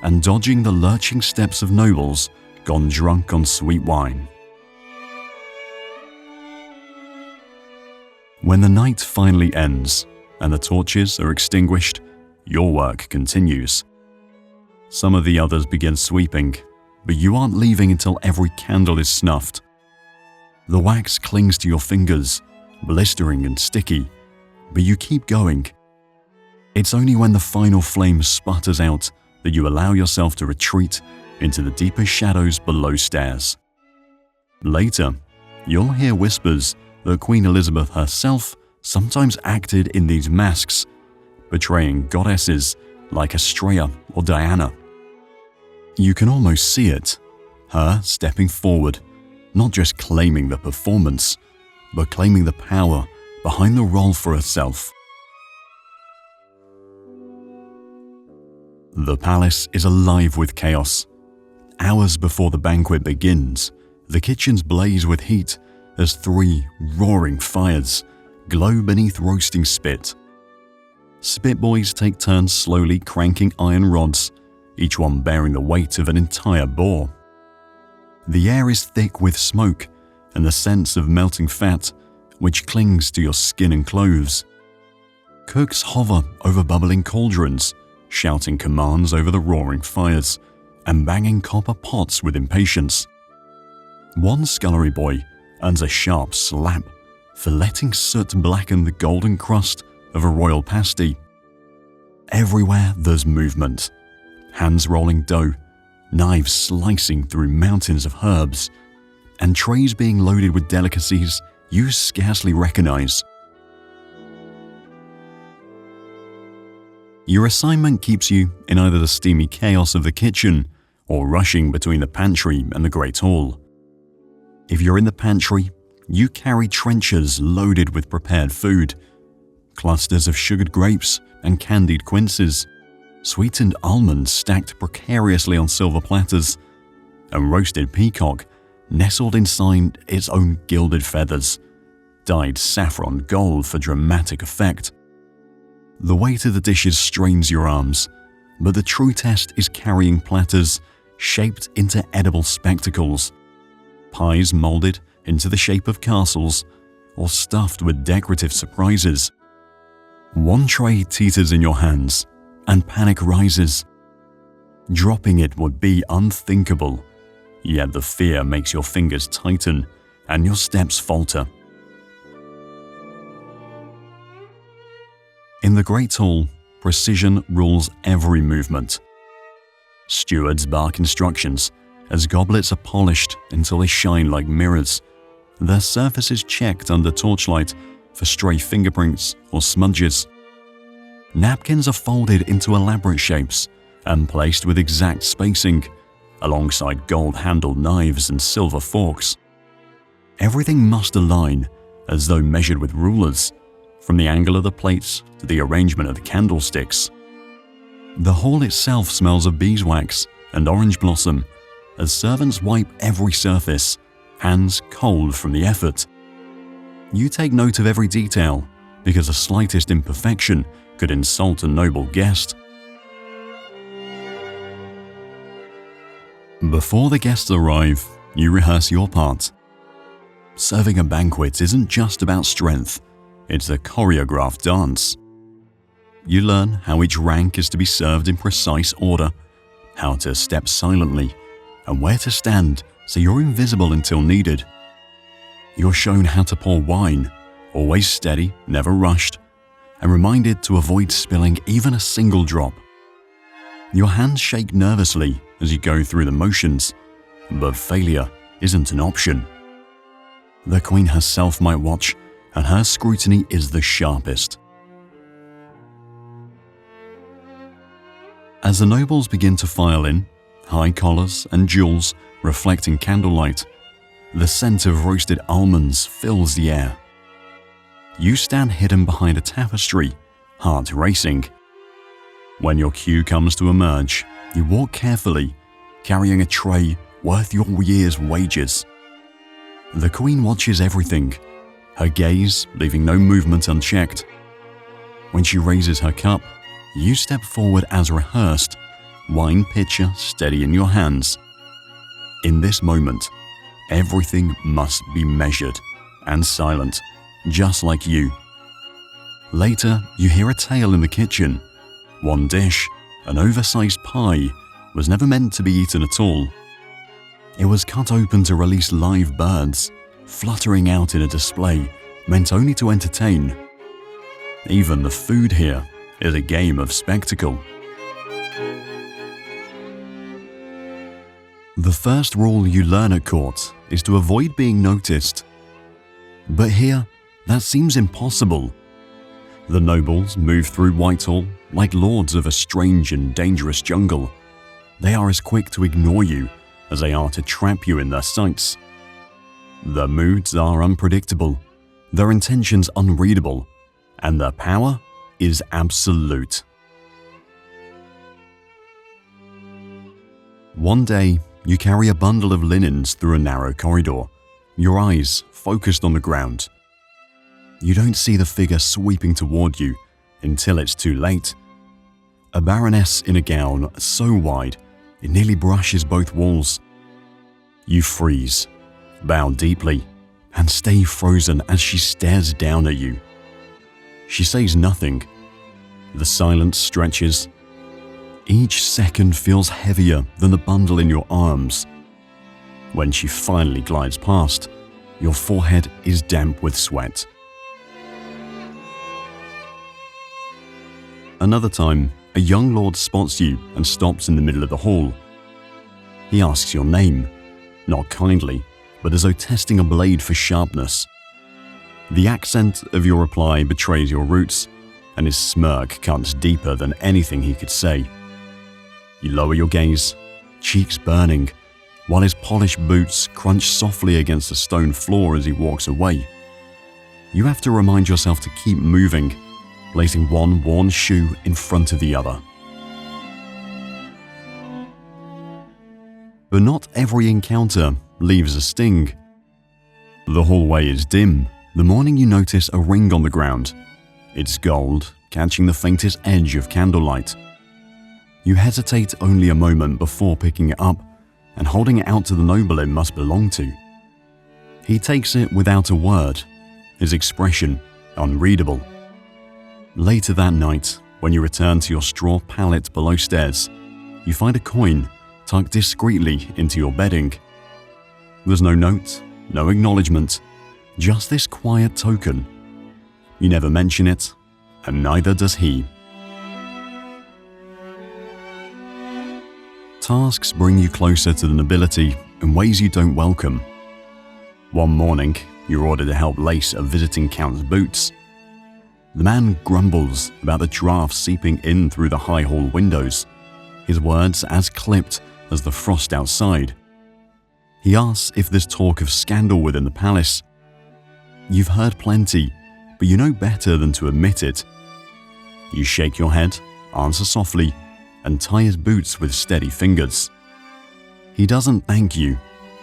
S1: and dodging the lurching steps of nobles gone drunk on sweet wine. When the night finally ends and the torches are extinguished, your work continues. Some of the others begin sweeping, but you aren't leaving until every candle is snuffed. The wax clings to your fingers, blistering and sticky, but you keep going. It's only when the final flame sputters out that you allow yourself to retreat into the deeper shadows below stairs. Later, you'll hear whispers that Queen Elizabeth herself sometimes acted in these masks, portraying goddesses like Estrella or Diana. You can almost see it, her stepping forward, not just claiming the performance, but claiming the power behind the role for herself. The palace is alive with chaos. Hours before the banquet begins, the kitchens blaze with heat as 3 roaring fires glow beneath roasting spit. Spit boys take turns slowly cranking iron rods, each one bearing the weight of an entire boar. The air is thick with smoke and the sense of melting fat, which clings to your skin and clothes. Cooks hover over bubbling cauldrons, shouting commands over the roaring fires and banging copper pots with impatience. One scullery boy earns a sharp slap for letting soot blacken the golden crust of a royal pasty. Everywhere there's movement, hands rolling dough, knives slicing through mountains of herbs, and trays being loaded with delicacies you scarcely recognize. Your assignment keeps you in either the steamy chaos of the kitchen or rushing between the pantry and the Great Hall. If you're in the pantry, you carry trenchers loaded with prepared food. clusters of sugared grapes and candied quinces, sweetened almonds stacked precariously on silver platters, and roasted peacock nestled inside its own gilded feathers, dyed saffron gold for dramatic effect. The weight of the dishes strains your arms, but the true test is carrying platters shaped into edible spectacles, pies molded into the shape of castles, or stuffed with decorative surprises. One tray teeters in your hands, and panic rises. Dropping it would be unthinkable, yet the fear makes your fingers tighten and your steps falter. In the Great Hall, precision rules every movement. Stewards bark instructions as goblets are polished until they shine like mirrors, their surfaces checked under torchlight for stray fingerprints or smudges. Napkins are folded into elaborate shapes and placed with exact spacing, alongside gold-handled knives and silver forks. Everything must align as though measured with rulers, from the angle of the plates to the arrangement of the candlesticks. The hall itself smells of beeswax and orange blossom as servants wipe every surface, hands cold from the effort. You take note of every detail because the slightest imperfection could insult a noble guest. Before the guests arrive, you rehearse your part. Serving a banquet isn't just about strength, it's a choreographed dance. You learn how each rank is to be served in precise order, how to step silently, and where to stand so you're invisible until needed. You're shown how to pour wine, always steady, never rushed, and reminded to avoid spilling even a single drop. Your hands shake nervously as you go through the motions, but failure isn't an option. The Queen herself might watch, and her scrutiny is the sharpest. As the nobles begin to file in, high collars and jewels reflecting candlelight, the scent of roasted almonds fills the air. You stand hidden behind a tapestry, heart racing. When your cue comes to emerge, you walk carefully, carrying a tray worth your year's wages. The Queen watches everything, her gaze leaving no movement unchecked. When she raises her cup, you step forward as rehearsed, wine pitcher steady in your hands. In this moment, everything must be measured and silent, just like you. Later, you hear a tale in the kitchen. One dish, an oversized pie, was never meant to be eaten at all. It was cut open to release live birds, fluttering out in a display meant only to entertain. Even the food here is a game of spectacle. The first rule you learn at court is to avoid being noticed. But here, that seems impossible. The nobles move through Whitehall like lords of a strange and dangerous jungle. They are as quick to ignore you as they are to trap you in their sights. Their moods are unpredictable, their intentions unreadable, and their power is absolute. One day, you carry a bundle of linens through a narrow corridor, your eyes focused on the ground. You don't see the figure sweeping toward you until it's too late. A baroness in a gown so wide it nearly brushes both walls. You freeze, bow deeply, and stay frozen as she stares down at you. She says nothing. The silence stretches. Each second feels heavier than the bundle in your arms. When she finally glides past, your forehead is damp with sweat. Another time, a young lord spots you and stops in the middle of the hall. He asks your name, not kindly, but as though testing a blade for sharpness. The accent of your reply betrays your roots, and his smirk cuts deeper than anything he could say. You lower your gaze, cheeks burning, while his polished boots crunch softly against the stone floor as he walks away. You have to remind yourself to keep moving, placing one worn shoe in front of the other. But not every encounter leaves a sting. The hallway is dim the morning you notice a ring on the ground. It's gold, catching the faintest edge of candlelight. You hesitate only a moment before picking it up and holding it out to the noble it must belong to. He takes it without a word, his expression unreadable. Later that night, when you return to your straw pallet below stairs, you find a coin tucked discreetly into your bedding. There's no note, no acknowledgement, just this quiet token. You never mention it, and neither does he. Tasks bring you closer to the nobility in ways you don't welcome. One morning, you're ordered to help lace a visiting count's boots. The man grumbles about the draft seeping in through the high hall windows, his words as clipped as the frost outside. He asks if there's talk of scandal within the palace. You've heard plenty, but you know better than to admit it. You shake your head, answer softly, and tie his boots with steady fingers. He doesn't thank you,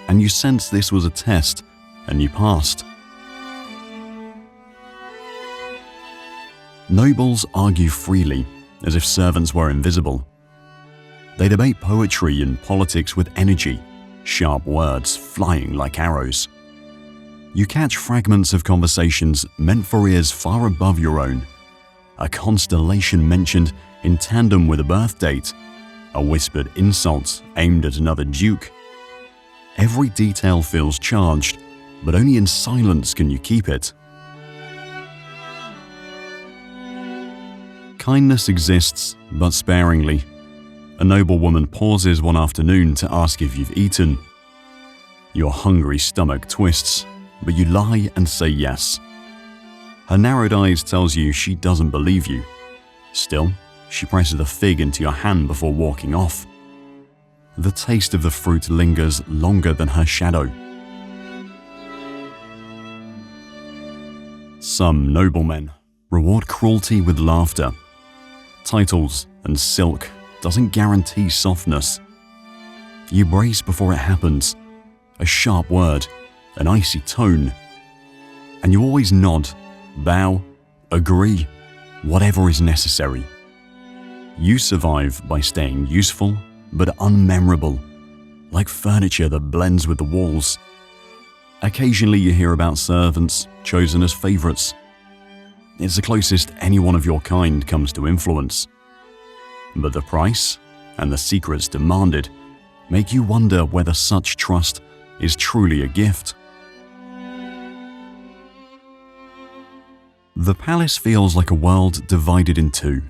S1: and you sense this was a test, and you passed. Nobles argue freely, as if servants were invisible. They debate poetry and politics with energy, sharp words flying like arrows. You catch fragments of conversations meant for ears far above your own. A constellation mentioned in tandem with a birth date, a whispered insult aimed at another duke. Every detail feels charged, but only in silence can you keep it. Kindness exists, but sparingly. A noblewoman pauses one afternoon to ask if you've eaten. Your hungry stomach twists, but you lie and say yes. Her narrowed eyes tells you she doesn't believe you. Still, she presses a fig into your hand before walking off. The taste of the fruit lingers longer than her shadow. Some noblemen reward cruelty with laughter. Titles and silk doesn't guarantee softness. You brace before it happens, a sharp word, an icy tone, and you always nod, bow, agree, whatever is necessary. You survive by staying useful but unmemorable, like furniture that blends with the walls. Occasionally you hear about servants chosen as favorites. It's the closest anyone of your kind comes to influence. But the price and the secrets demanded make you wonder whether such trust is truly a gift. The palace feels like a world divided in two.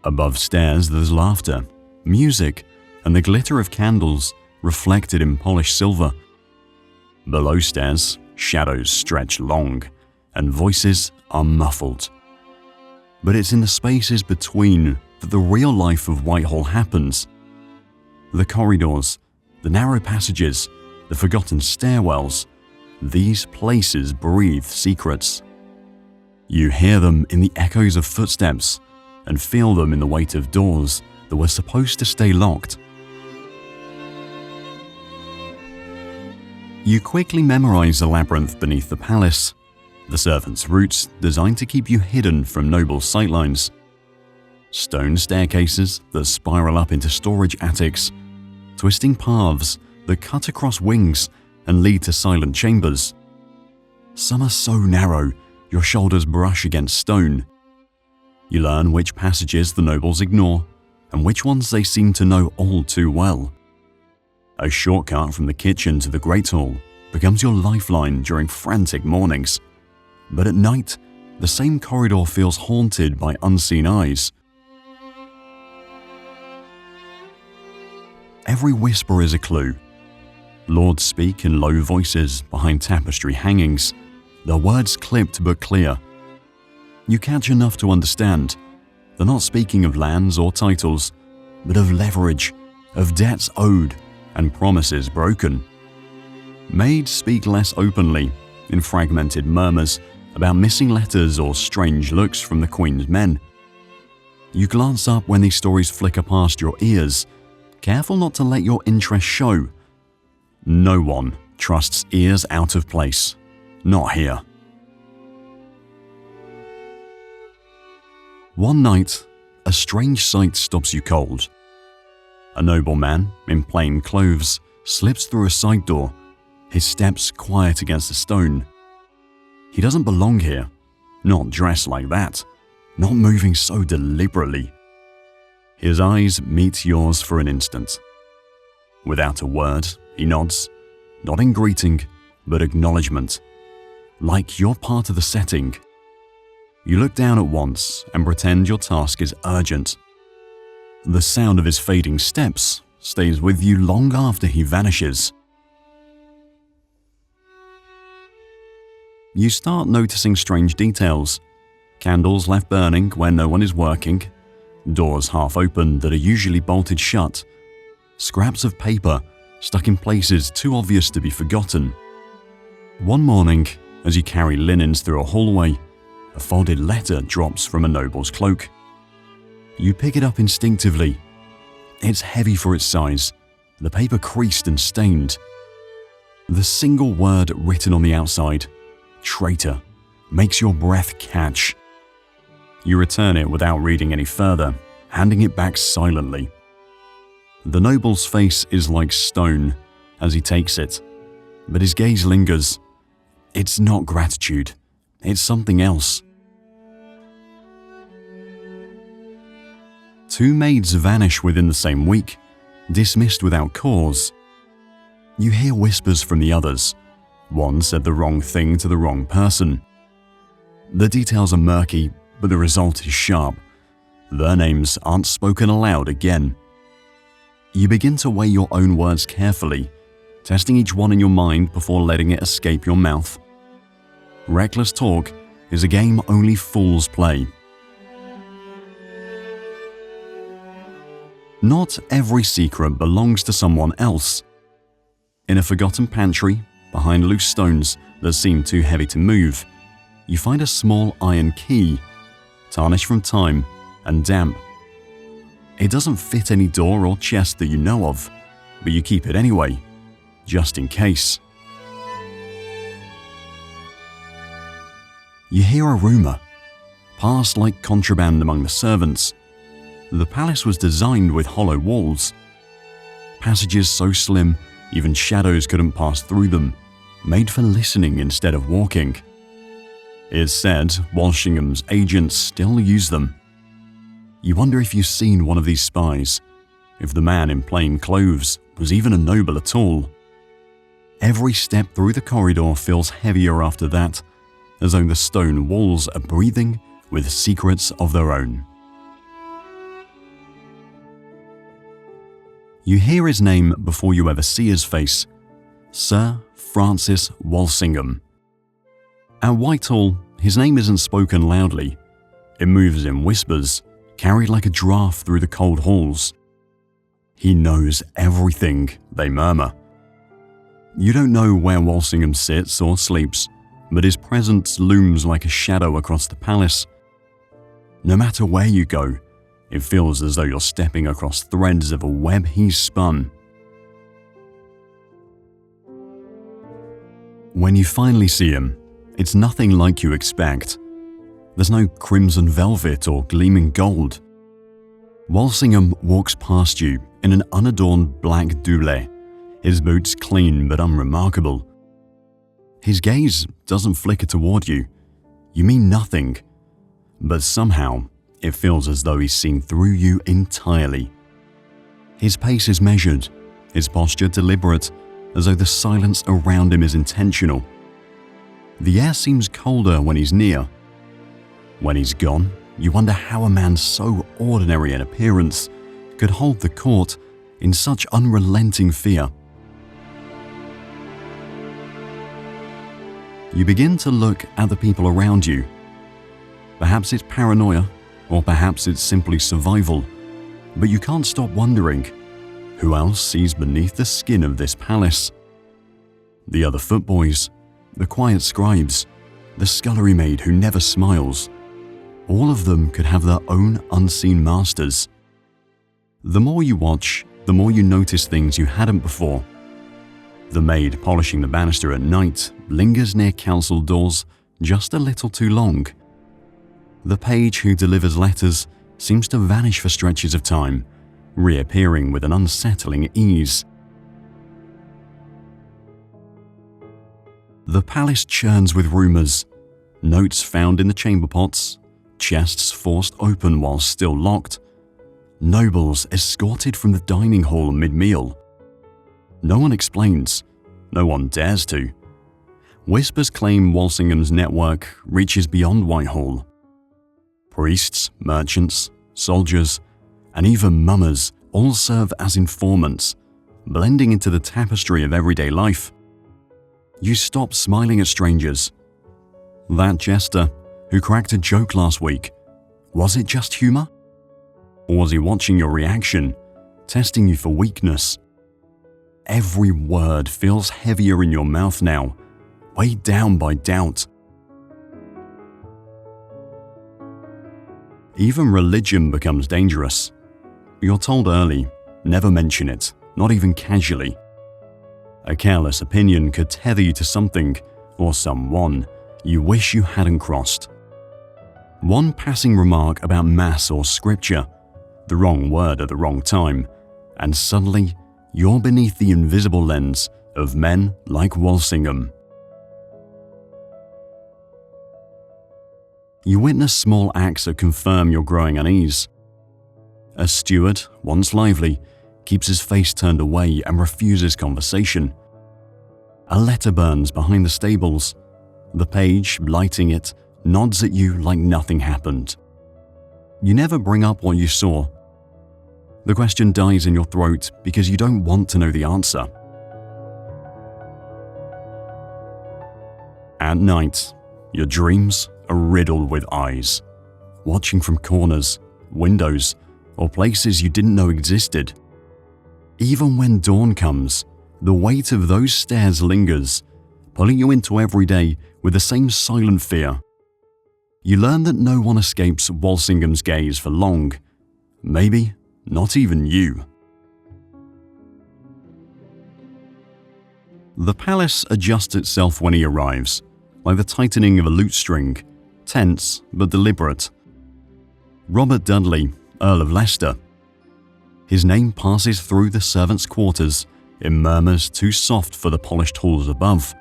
S1: Above stairs there's laughter, music, and the glitter of candles reflected in polished silver. Below stairs, shadows stretch long, and voices are muffled. But it's in the spaces between that the real life of Whitehall happens. The corridors, the narrow passages, the forgotten stairwells, these places breathe secrets. You hear them in the echoes of footsteps and feel them in the weight of doors that were supposed to stay locked. You quickly memorize the labyrinth beneath the palace, the servants' routes designed to keep you hidden from noble sightlines. Stone staircases that spiral up into storage attics, twisting paths that cut across wings and lead to silent chambers. Some are so narrow, your shoulders brush against stone. You learn which passages the nobles ignore and which ones they seem to know all too well. A shortcut from the kitchen to the Great Hall becomes your lifeline during frantic mornings. But at night, the same corridor feels haunted by unseen eyes. Every whisper is a clue. Lords speak in low voices behind tapestry hangings, their words clipped but clear. You catch enough to understand. They're not speaking of lands or titles, but of leverage, of debts owed, and promises broken. Maids speak less openly, in fragmented murmurs about missing letters or strange looks from the Queen's men. You glance up when these stories flicker past your ears, careful not to let your interest show. No one trusts ears out of place. Not here. One night, a strange sight stops you cold. A nobleman in plain clothes slips through a side door, his steps quiet against the stone. He doesn't belong here, not dressed like that, not moving so deliberately. His eyes meet yours for an instant. Without a word, he nods, not in greeting, but acknowledgement, like you're part of the setting. You look down at once and pretend your task is urgent. The sound of his fading steps stays with you long after he vanishes. You start noticing strange details. Candles left burning when no one is working, doors half open that are usually bolted shut, scraps of paper stuck in places too obvious to be forgotten. One morning, as you carry linens through a hallway, a folded letter drops from a noble's cloak. You pick it up instinctively. It's heavy for its size, the paper creased and stained. The single word written on the outside, "Traitor," makes your breath catch. You return it without reading any further, handing it back silently. The noble's face is like stone as he takes it, but his gaze lingers. It's not gratitude, it's something else. 2 maids vanish within the same week, dismissed without cause. You hear whispers from the others. One said the wrong thing to the wrong person. The details are murky, but the result is sharp. Their names aren't spoken aloud again. You begin to weigh your own words carefully, testing each one in your mind before letting it escape your mouth. Reckless talk is a game only fools play. Not every secret belongs to someone else. In a forgotten pantry, behind loose stones that seem too heavy to move, you find a small iron key, tarnished from time and damp. It doesn't fit any door or chest that you know of, but you keep it anyway, just in case. You hear a rumor, passed like contraband among the servants. The palace was designed with hollow walls. Passages so slim, even shadows couldn't pass through them, made for listening instead of walking. It's said Walsingham's agents still use them. You wonder if you've seen one of these spies, if the man in plain clothes was even a noble at all. Every step through the corridor feels heavier after that, as though the stone walls are breathing with secrets of their own. You hear his name before you ever see his face, Sir Francis Walsingham. At Whitehall, his name isn't spoken loudly. It moves in whispers, carried like a draft through the cold halls. He knows everything, they murmur. You don't know where Walsingham sits or sleeps, but his presence looms like a shadow across the palace. No matter where you go, it feels as though you're stepping across threads of a web he's spun. When you finally see him, it's nothing like you expect. There's no crimson velvet or gleaming gold. Walsingham walks past you in an unadorned black doulet, his boots clean but unremarkable. His gaze doesn't flicker toward you. You mean nothing, but somehow it feels as though he's seen through you entirely. His pace is measured, his posture deliberate, as though the silence around him is intentional. The air seems colder when he's near. When he's gone, you wonder how a man so ordinary in appearance could hold the court in such unrelenting fear. You begin to look at the people around you. Perhaps it's paranoia, or perhaps it's simply survival, but you can't stop wondering, who else sees beneath the skin of this palace? The other footboys, the quiet scribes, the scullery maid who never smiles. All of them could have their own unseen masters. The more you watch, the more you notice things you hadn't before. The maid polishing the banister at night lingers near council doors just a little too long. The page who delivers letters seems to vanish for stretches of time, reappearing with an unsettling ease. The palace churns with rumours, notes found in the chamber pots, chests forced open while still locked, nobles escorted from the dining hall mid-meal. No one explains, no one dares to. Whispers claim Walsingham's network reaches beyond Whitehall. Priests, merchants, soldiers, and even mummers all serve as informants, blending into the tapestry of everyday life. You stop smiling at strangers. That jester who cracked a joke last week, was it just humour? Or was he watching your reaction, testing you for weakness? Every word feels heavier in your mouth now, weighed down by doubt. Even religion becomes dangerous. You're told early, never mention it, not even casually. A careless opinion could tether you to something or someone you wish you hadn't crossed. One passing remark about mass or scripture, the wrong word at the wrong time, and suddenly you're beneath the invisible lens of men like Walsingham. You witness small acts that confirm your growing unease. A steward, once lively, keeps his face turned away and refuses conversation. A letter burns behind the stables. The page, lighting it, nods at you like nothing happened. You never bring up what you saw. The question dies in your throat because you don't want to know the answer. At night, your dreams are riddled with eyes, watching from corners, windows, or places you didn't know existed. Even when dawn comes, the weight of those stares lingers, pulling you into every day with the same silent fear. You learn that no one escapes Walsingham's gaze for long. Maybe not even you. The palace adjusts itself when he arrives, like the tightening of a lute string, tense but deliberate. Robert Dudley, Earl of Leicester. His name passes through the servants' quarters in murmurs too soft for the polished halls above.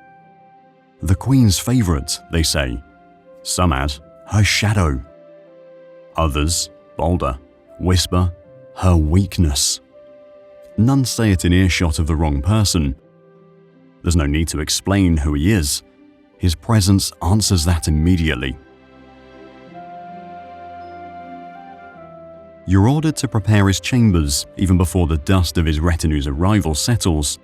S1: The Queen's favourite, they say. Some add, her shadow. Others, bolder, whisper, her weakness. None say it in earshot of the wrong person. There's no need to explain who he is. His presence answers that immediately. You're ordered to prepare his chambers even before the dust of his retinue's arrival settles.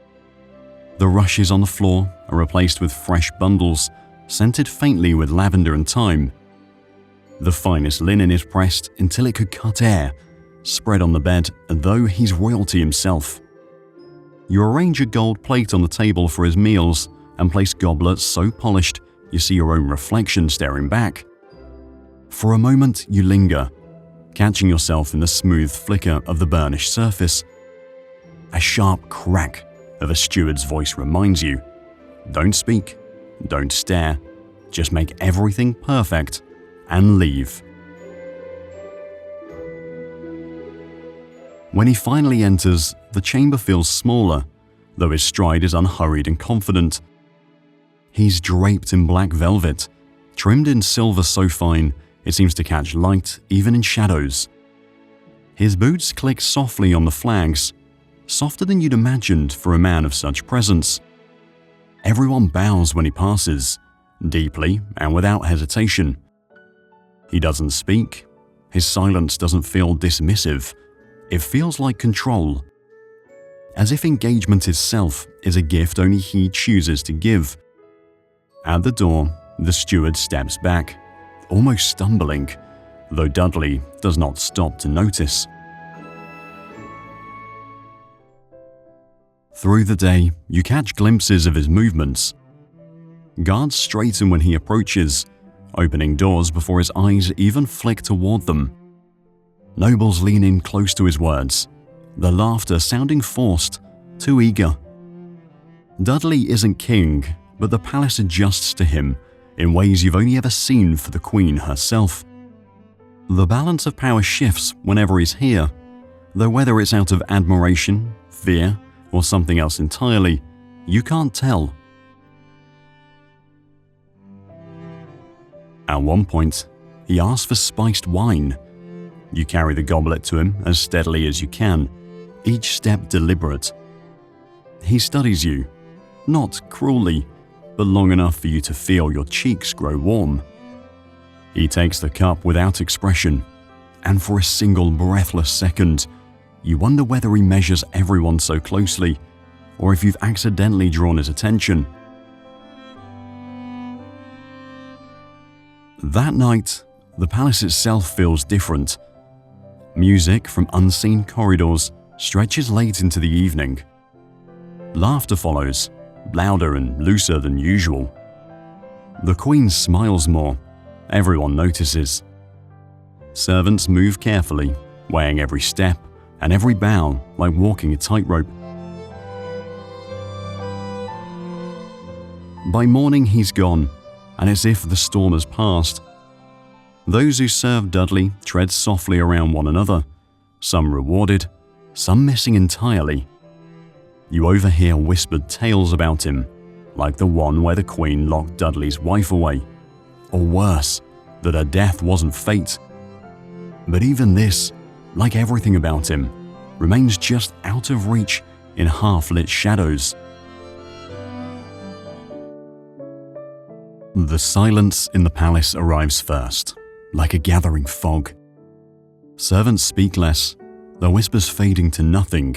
S1: The rushes on the floor are replaced with fresh bundles, scented faintly with lavender and thyme. The finest linen is pressed until it could cut air, spread on the bed as though he's royalty himself. You arrange a gold plate on the table for his meals and place goblets so polished you see your own reflection staring back. For a moment you linger, catching yourself in the smooth flicker of the burnished surface. A sharp crack of a steward's voice reminds you, don't speak, don't stare, just make everything perfect and leave. When he finally enters, the chamber feels smaller, though his stride is unhurried and confident. He's draped in black velvet, trimmed in silver so fine it seems to catch light even in shadows. His boots click softly on the flags, softer than you'd imagined for a man of such presence. Everyone bows when he passes, deeply and without hesitation. He doesn't speak. His silence doesn't feel dismissive. It feels like control. As if engagement itself is a gift only he chooses to give. At the door, the steward steps back, almost stumbling, though Dudley does not stop to notice. Through the day, you catch glimpses of his movements. Guards straighten when he approaches, opening doors before his eyes even flick toward them. Nobles lean in close to his words, the laughter sounding forced, too eager. Dudley isn't king, but the palace adjusts to him in ways you've only ever seen for the Queen herself. The balance of power shifts whenever he's here, though whether it's out of admiration, fear, or something else entirely, you can't tell. At one point, he asks for spiced wine. You carry the goblet to him as steadily as you can, each step deliberate. He studies you, not cruelly, but long enough for you to feel your cheeks grow warm. He takes the cup without expression, and for a single breathless second, you wonder whether he measures everyone so closely, or if you've accidentally drawn his attention. That night, the palace itself feels different. Music from unseen corridors stretches late into the evening. Laughter follows, louder and looser than usual. The Queen smiles more. Everyone notices. Servants move carefully, weighing every step and every bow like walking a tightrope. By morning he's gone, and it's as if the storm has passed. Those who serve Dudley tread softly around one another, some rewarded, some missing entirely. You overhear whispered tales about him, like the one where the Queen locked Dudley's wife away, or worse, that her death wasn't fate. But even this, like everything about him, remains just out of reach in half-lit shadows. The silence in the palace arrives first, like a gathering fog. Servants speak less, their whispers fading to nothing.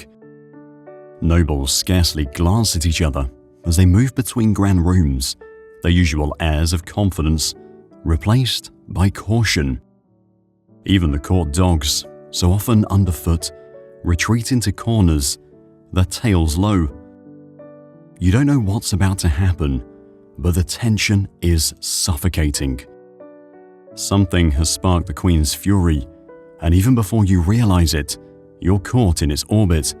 S1: Nobles scarcely glance at each other as they move between grand rooms, their usual airs of confidence replaced by caution. Even the court dogs, so often underfoot, retreat into corners, their tails low. You don't know what's about to happen, but the tension is suffocating. Something has sparked the Queen's fury, and even before you realize it, you're caught in its orbit.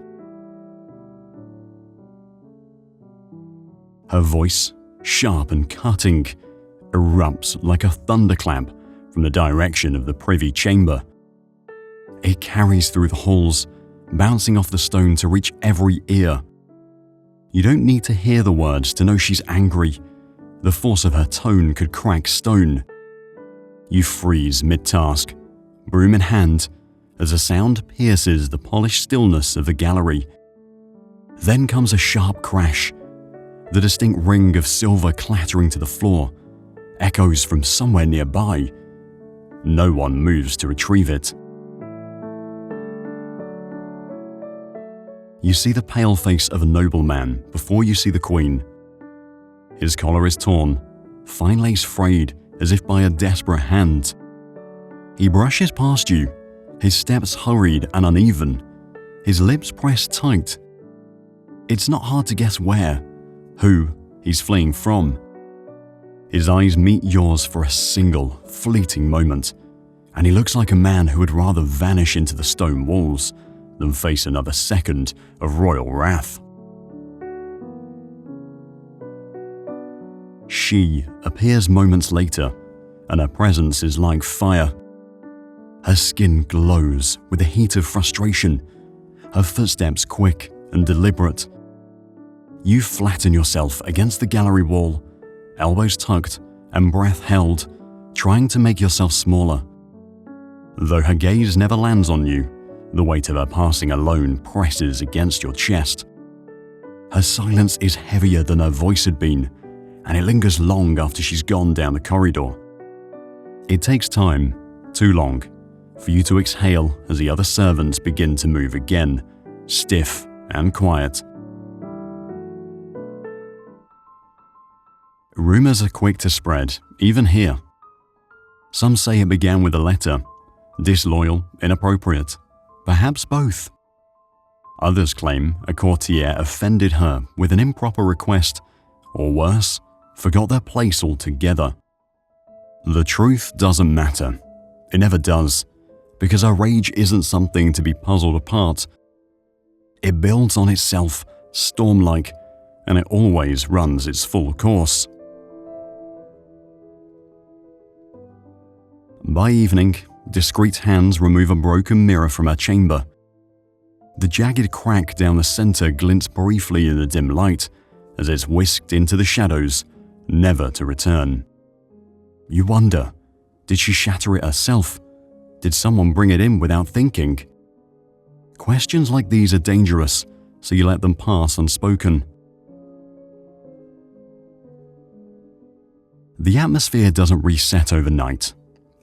S1: Her voice, sharp and cutting, erupts like a thunderclap from the direction of the privy chamber. It carries through the halls, bouncing off the stone to reach every ear. You don't need to hear the words to know she's angry. The force of her tone could crack stone. You freeze mid-task, broom in hand, as a sound pierces the polished stillness of the gallery. Then comes a sharp crash. The distinct ring of silver clattering to the floor echoes from somewhere nearby. No one moves to retrieve it. You see the pale face of a nobleman before you see the Queen. His collar is torn, fine lace frayed as if by a desperate hand. He brushes past you, his steps hurried and uneven, his lips pressed tight. It's not hard to guess where, who he's fleeing from. His eyes meet yours for a single, fleeting moment, and he looks like a man who would rather vanish into the stone walls than face another second of royal wrath. She appears moments later, and her presence is like fire. Her skin glows with the heat of frustration, her footsteps quick and deliberate. You flatten yourself against the gallery wall, elbows tucked and breath held, trying to make yourself smaller. Though her gaze never lands on you, the weight of her passing alone presses against your chest. Her silence is heavier than her voice had been, and it lingers long after she's gone down the corridor. It takes time, too long, for you to exhale as the other servants begin to move again, stiff and quiet. Rumors are quick to spread, even here. Some say it began with a letter, disloyal, inappropriate, perhaps both. Others claim a courtier offended her with an improper request, or worse, forgot their place altogether. The truth doesn't matter. It never does, because our rage isn't something to be puzzled apart. It builds on itself, storm-like, and it always runs its full course. By evening, discreet hands remove a broken mirror from her chamber. The jagged crack down the center glints briefly in the dim light as it's whisked into the shadows, never to return. You wonder, did she shatter it herself? Did someone bring it in without thinking? Questions like these are dangerous, so you let them pass unspoken. The atmosphere doesn't reset overnight.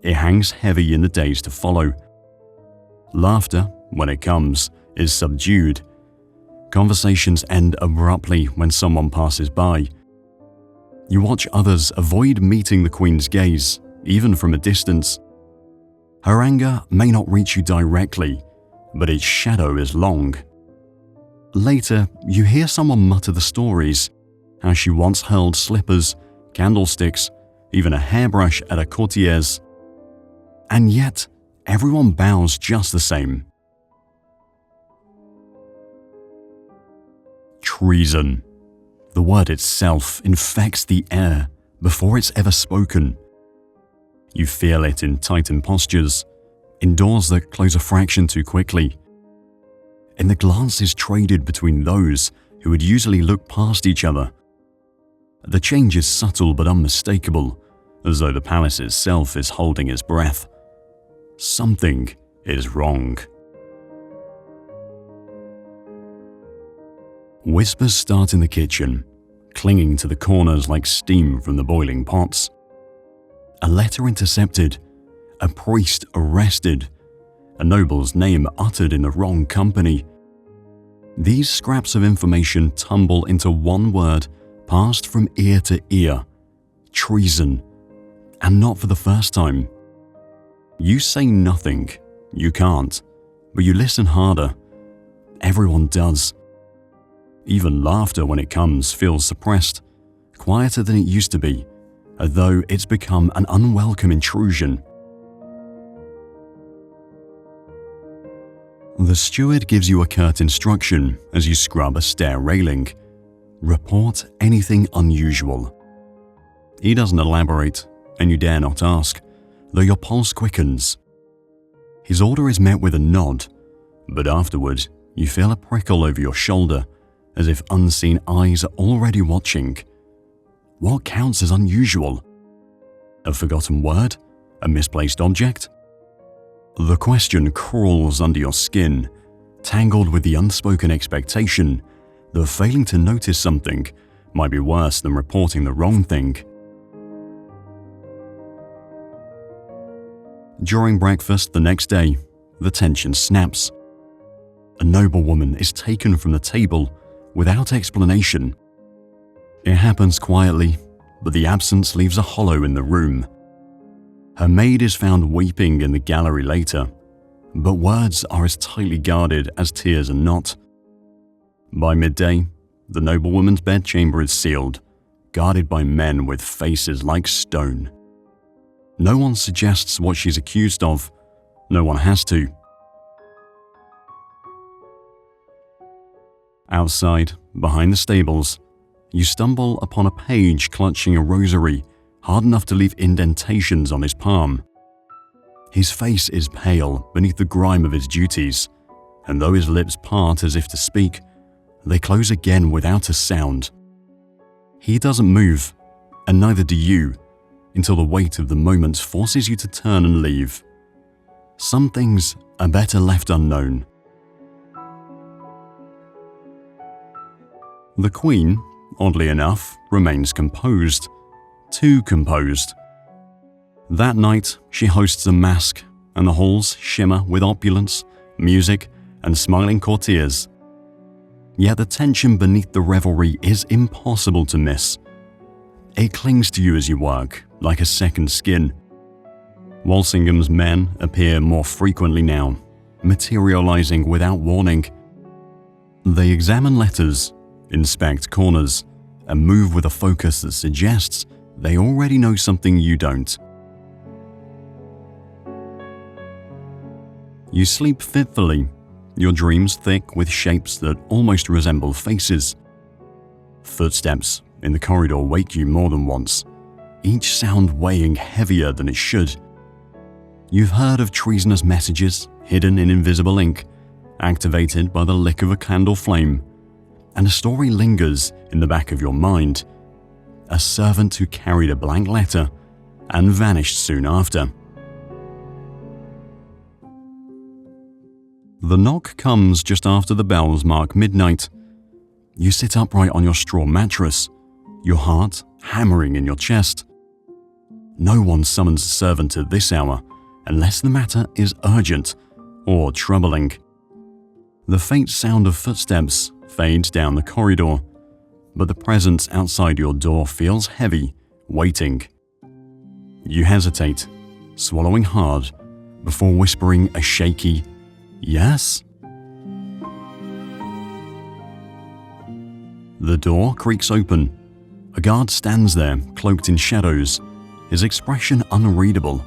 S1: It hangs heavy in the days to follow. Laughter, when it comes, is subdued. Conversations end abruptly when someone passes by. You watch others avoid meeting the Queen's gaze, even from a distance. Her anger may not reach you directly, but its shadow is long. Later, you hear someone mutter the stories, how she once hurled slippers, candlesticks, even a hairbrush at a courtier's. And yet, everyone bows just the same. Treason. The word itself infects the air before it's ever spoken. You feel it in tightened postures, in doors that close a fraction too quickly, in the glances traded between those who would usually look past each other. The change is subtle but unmistakable, as though the palace itself is holding its breath. Something is wrong. Whispers start in the kitchen, clinging to the corners like steam from the boiling pots. A letter intercepted, a priest arrested, a noble's name uttered in the wrong company. These scraps of information tumble into one word passed from ear to ear: treason. And not for the first time. You say nothing, you can't, but you listen harder. Everyone does. Even laughter, when it comes, feels suppressed, quieter than it used to be, as though it's become an unwelcome intrusion. The steward gives you a curt instruction as you scrub a stair railing. Report anything unusual. He doesn't elaborate, and you dare not ask, though your pulse quickens. His order is met with a nod, but afterward you feel a prickle over your shoulder, as if unseen eyes are already watching. What counts as unusual? A forgotten word? A misplaced object? The question crawls under your skin, tangled with the unspoken expectation that failing to notice something might be worse than reporting the wrong thing. During breakfast the next day, the tension snaps. A noblewoman is taken from the table without explanation. It happens quietly, but the absence leaves a hollow in the room. Her maid is found weeping in the gallery later, but words are as tightly guarded as tears are not. By midday, the noblewoman's bedchamber is sealed, guarded by men with faces like stone. No one suggests what she's accused of. No one has to. Outside, behind the stables, you stumble upon a page clutching a rosary hard enough to leave indentations on his palm. His face is pale beneath the grime of his duties, and though his lips part as if to speak, they close again without a sound. He doesn't move, and neither do you, until the weight of the moment forces you to turn and leave. Some things are better left unknown. The Queen, oddly enough, remains composed. Too composed. That night, she hosts a masque, and the halls shimmer with opulence, music, and smiling courtiers. Yet the tension beneath the revelry is impossible to miss. It clings to you as you work, like a second skin. Walsingham's men appear more frequently now, materializing without warning. They examine letters, inspect corners, and move with a focus that suggests they already know something you don't. You sleep fitfully, your dreams thick with shapes that almost resemble faces. Footsteps in the corridor wake you more than once, each sound weighing heavier than it should. You've heard of treasonous messages hidden in invisible ink, activated by the lick of a candle flame, and a story lingers in the back of your mind. A servant who carried a blank letter and vanished soon after. The knock comes just after the bells mark midnight. You sit upright on your straw mattress, your heart hammering in your chest. No one summons a servant at this hour unless the matter is urgent or troubling. The faint sound of footsteps fades down the corridor, but the presence outside your door feels heavy, waiting. You hesitate, swallowing hard, before whispering a shaky, "Yes?" The door creaks open. A guard stands there, cloaked in shadows, his expression unreadable.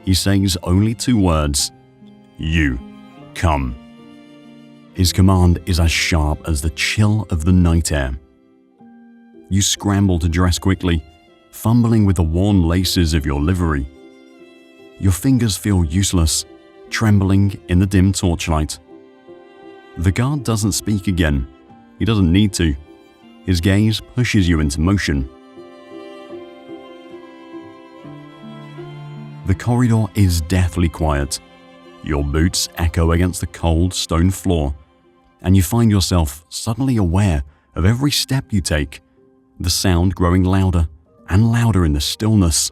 S1: He says only 2 words, "You, come." His command is as sharp as the chill of the night air. You scramble to dress quickly, fumbling with the worn laces of your livery. Your fingers feel useless, trembling in the dim torchlight. The guard doesn't speak again. He doesn't need to. His gaze pushes you into motion. The corridor is deathly quiet. Your boots echo against the cold stone floor, and you find yourself suddenly aware of every step you take, the sound growing louder and louder in the stillness.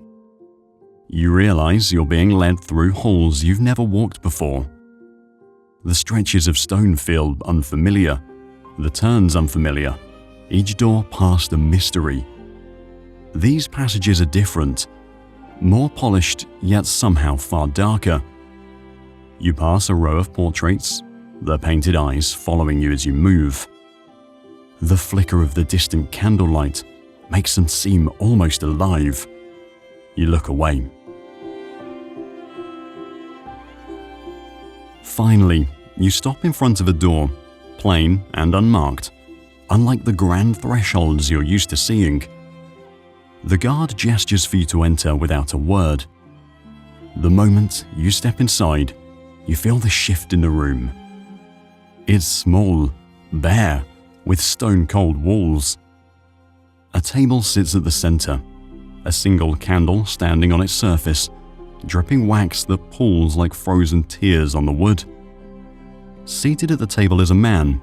S1: You realize you're being led through halls you've never walked before. The stretches of stone feel unfamiliar, the turns unfamiliar, each door past a mystery. These passages are different, more polished yet somehow far darker. You pass a row of portraits, their painted eyes following you as you move. The flicker of the distant candlelight makes them seem almost alive. You look away. Finally, you stop in front of a door, plain and unmarked, unlike the grand thresholds you're used to seeing. The guard gestures for you to enter without a word. The moment you step inside, you feel the shift in the room. It's small, bare, with stone-cold walls. A table sits at the center, a single candle standing on its surface, dripping wax that pools like frozen tears on the wood. Seated at the table is a man,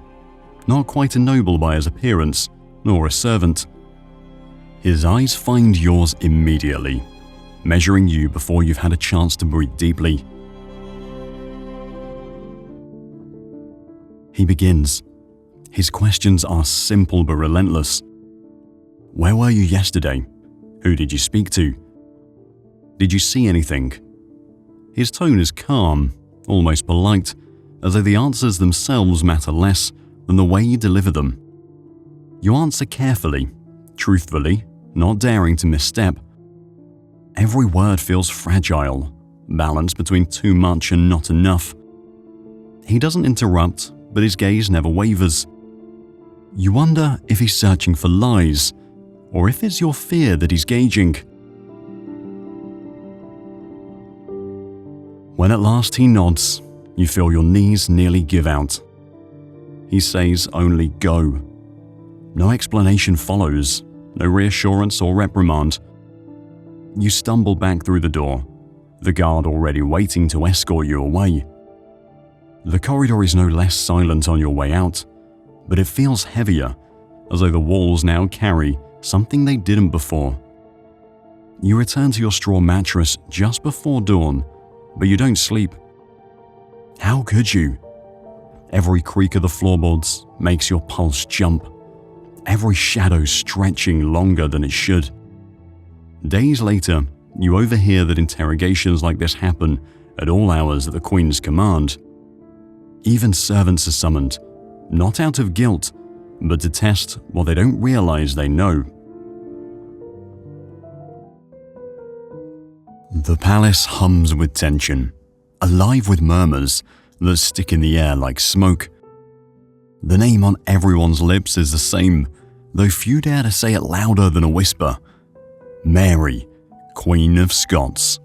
S1: not quite a noble by his appearance, nor a servant. His eyes find yours immediately, measuring you before you've had a chance to breathe deeply. He begins. His questions are simple but relentless. Where were you yesterday? Who did you speak to? Did you see anything? His tone is calm, almost polite, as though the answers themselves matter less than the way you deliver them. You answer carefully, truthfully, not daring to misstep. Every word feels fragile, balanced between too much and not enough. He doesn't interrupt, but his gaze never wavers. You wonder if he's searching for lies, or if it's your fear that he's gauging. When at last he nods, you feel your knees nearly give out. He says only go. No explanation follows, no reassurance or reprimand. You stumble back through the door, the guard already waiting to escort you away. The corridor is no less silent on your way out, but it feels heavier, as though the walls now carry something they didn't before. You return to your straw mattress just before dawn, but you don't sleep. How could you? Every creak of the floorboards makes your pulse jump, every shadow stretching longer than it should. Days later, you overhear that interrogations like this happen at all hours at the Queen's command. Even servants are summoned, not out of guilt, but to test what they don't realize they know. The palace hums with tension, alive with murmurs that stick in the air like smoke. The name on everyone's lips is the same, though few dare to say it louder than a whisper. Mary, Queen of Scots.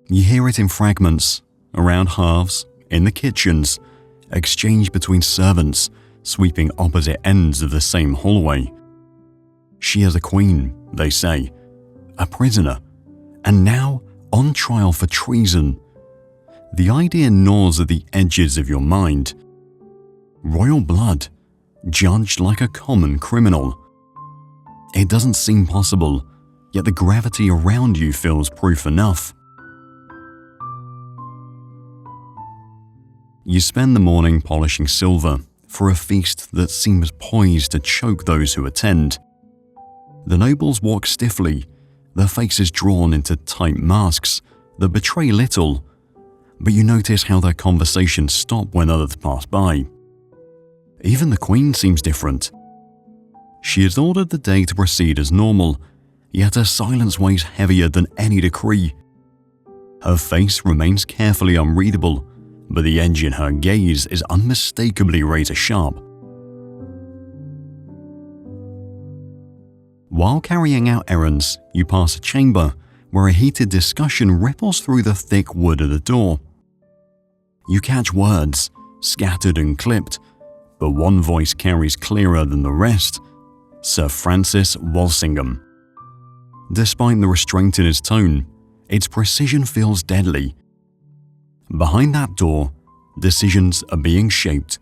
S1: You hear it in fragments, around halves, in the kitchens, exchanged between servants, sweeping opposite ends of the same hallway. She is a queen, they say, a prisoner, and now on trial for treason. The idea gnaws at the edges of your mind. Royal blood, judged like a common criminal. It doesn't seem possible, yet the gravity around you feels proof enough. You spend the morning polishing silver for a feast that seems poised to choke those who attend. The nobles walk stiffly, their faces drawn into tight masks that betray little, but you notice how their conversations stop when others pass by. Even the Queen seems different. She has ordered the day to proceed as normal, yet her silence weighs heavier than any decree. Her face remains carefully unreadable, but the edge in her gaze is unmistakably razor-sharp. While carrying out errands, you pass a chamber where a heated discussion ripples through the thick wood of the door. You catch words, scattered and clipped, but one voice carries clearer than the rest: Sir Francis Walsingham. Despite the restraint in his tone, its precision feels deadly. Behind that door, decisions are being shaped,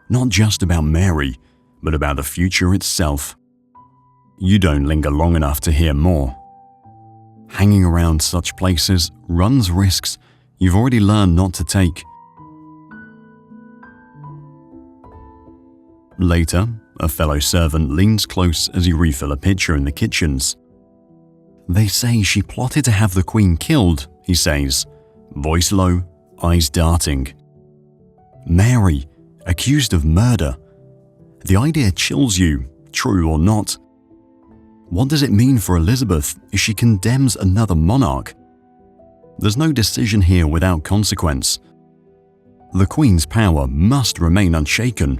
S1: not just about Mary, but about the future itself. You don't linger long enough to hear more. Hanging around such places runs risks you've already learned not to take. Later, a fellow servant leans close as you refill a pitcher in the kitchens. They say she plotted to have the Queen killed, he says, voice low, eyes darting. Mary, accused of murder. The idea chills you, true or not. What does it mean for Elizabeth if she condemns another monarch? There's no decision here without consequence. The Queen's power must remain unshaken,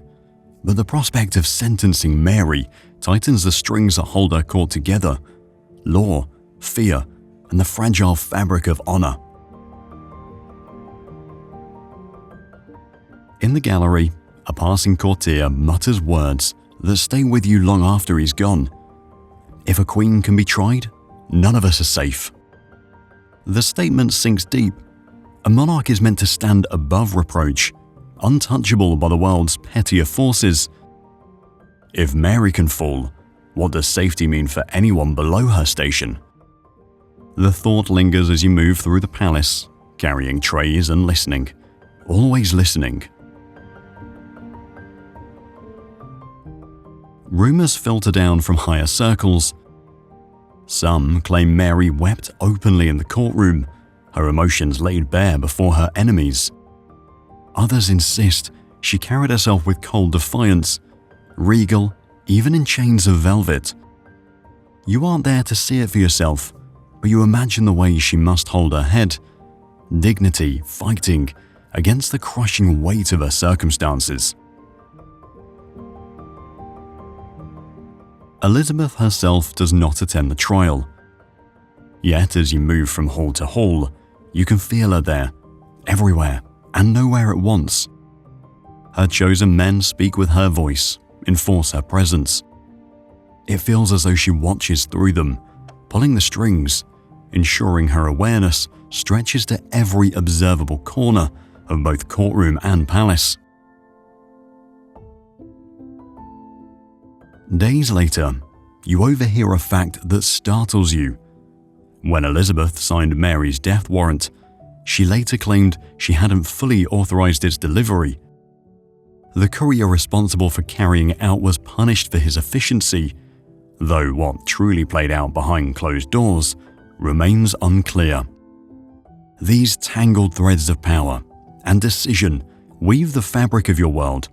S1: but the prospect of sentencing Mary tightens the strings that hold her court together: law, fear, and the fragile fabric of honor. In the gallery, a passing courtier mutters words that stay with you long after he's gone. If a queen can be tried, none of us are safe. The statement sinks deep. A monarch is meant to stand above reproach, untouchable by the world's pettier forces. If Mary can fall, what does safety mean for anyone below her station? The thought lingers as you move through the palace, carrying trays and listening, always listening. Rumors filter down from higher circles. Some claim Mary wept openly in the courtroom, her emotions laid bare before her enemies. Others insist she carried herself with cold defiance, regal, even in chains of velvet. You aren't there to see it for yourself, but you imagine the way she must hold her head, dignity fighting against the crushing weight of her circumstances. Elizabeth herself does not attend the trial. Yet as you move from hall to hall, you can feel her there, everywhere and nowhere at once. Her chosen men speak with her voice, enforce her presence. It feels as though she watches through them, pulling the strings, ensuring her awareness stretches to every observable corner of both courtroom and palace. Days later, you overhear a fact that startles you. When Elizabeth signed Mary's death warrant, she later claimed she hadn't fully authorized its delivery. The courier responsible for carrying it out was punished for his efficiency, though what truly played out behind closed doors remains unclear. These tangled threads of power and decision weave the fabric of your world.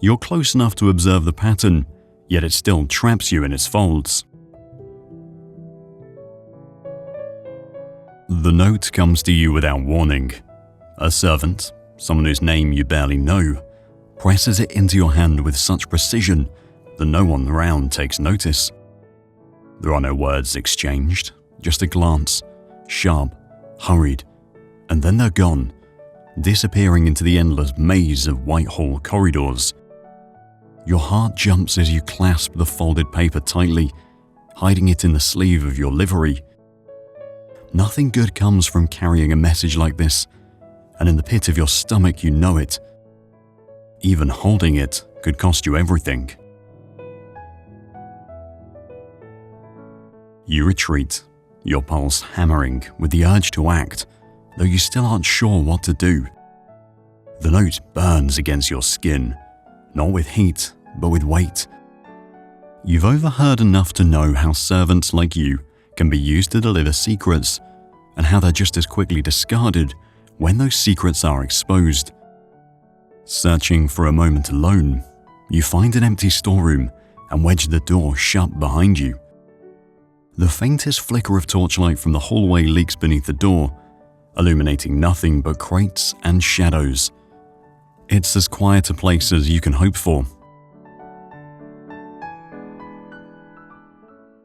S1: You're close enough to observe the pattern, yet it still traps you in its folds. The note comes to you without warning. A servant, someone whose name you barely know, presses it into your hand with such precision that no one around takes notice. There are no words exchanged, just a glance, sharp, hurried, and then they're gone, disappearing into the endless maze of Whitehall corridors. Your heart jumps as you clasp the folded paper tightly, hiding it in the sleeve of your livery. Nothing good comes from carrying a message like this, and in the pit of your stomach you know it. Even holding it could cost you everything. You retreat, your pulse hammering with the urge to act, though you still aren't sure what to do. The note burns against your skin, not with heat, but with weight. You've overheard enough to know how servants like you can be used to deliver secrets, and how they're just as quickly discarded when those secrets are exposed. Searching for a moment alone, you find an empty storeroom and wedge the door shut behind you. The faintest flicker of torchlight from the hallway leaks beneath the door, illuminating nothing but crates and shadows. It's as quiet a place as you can hope for.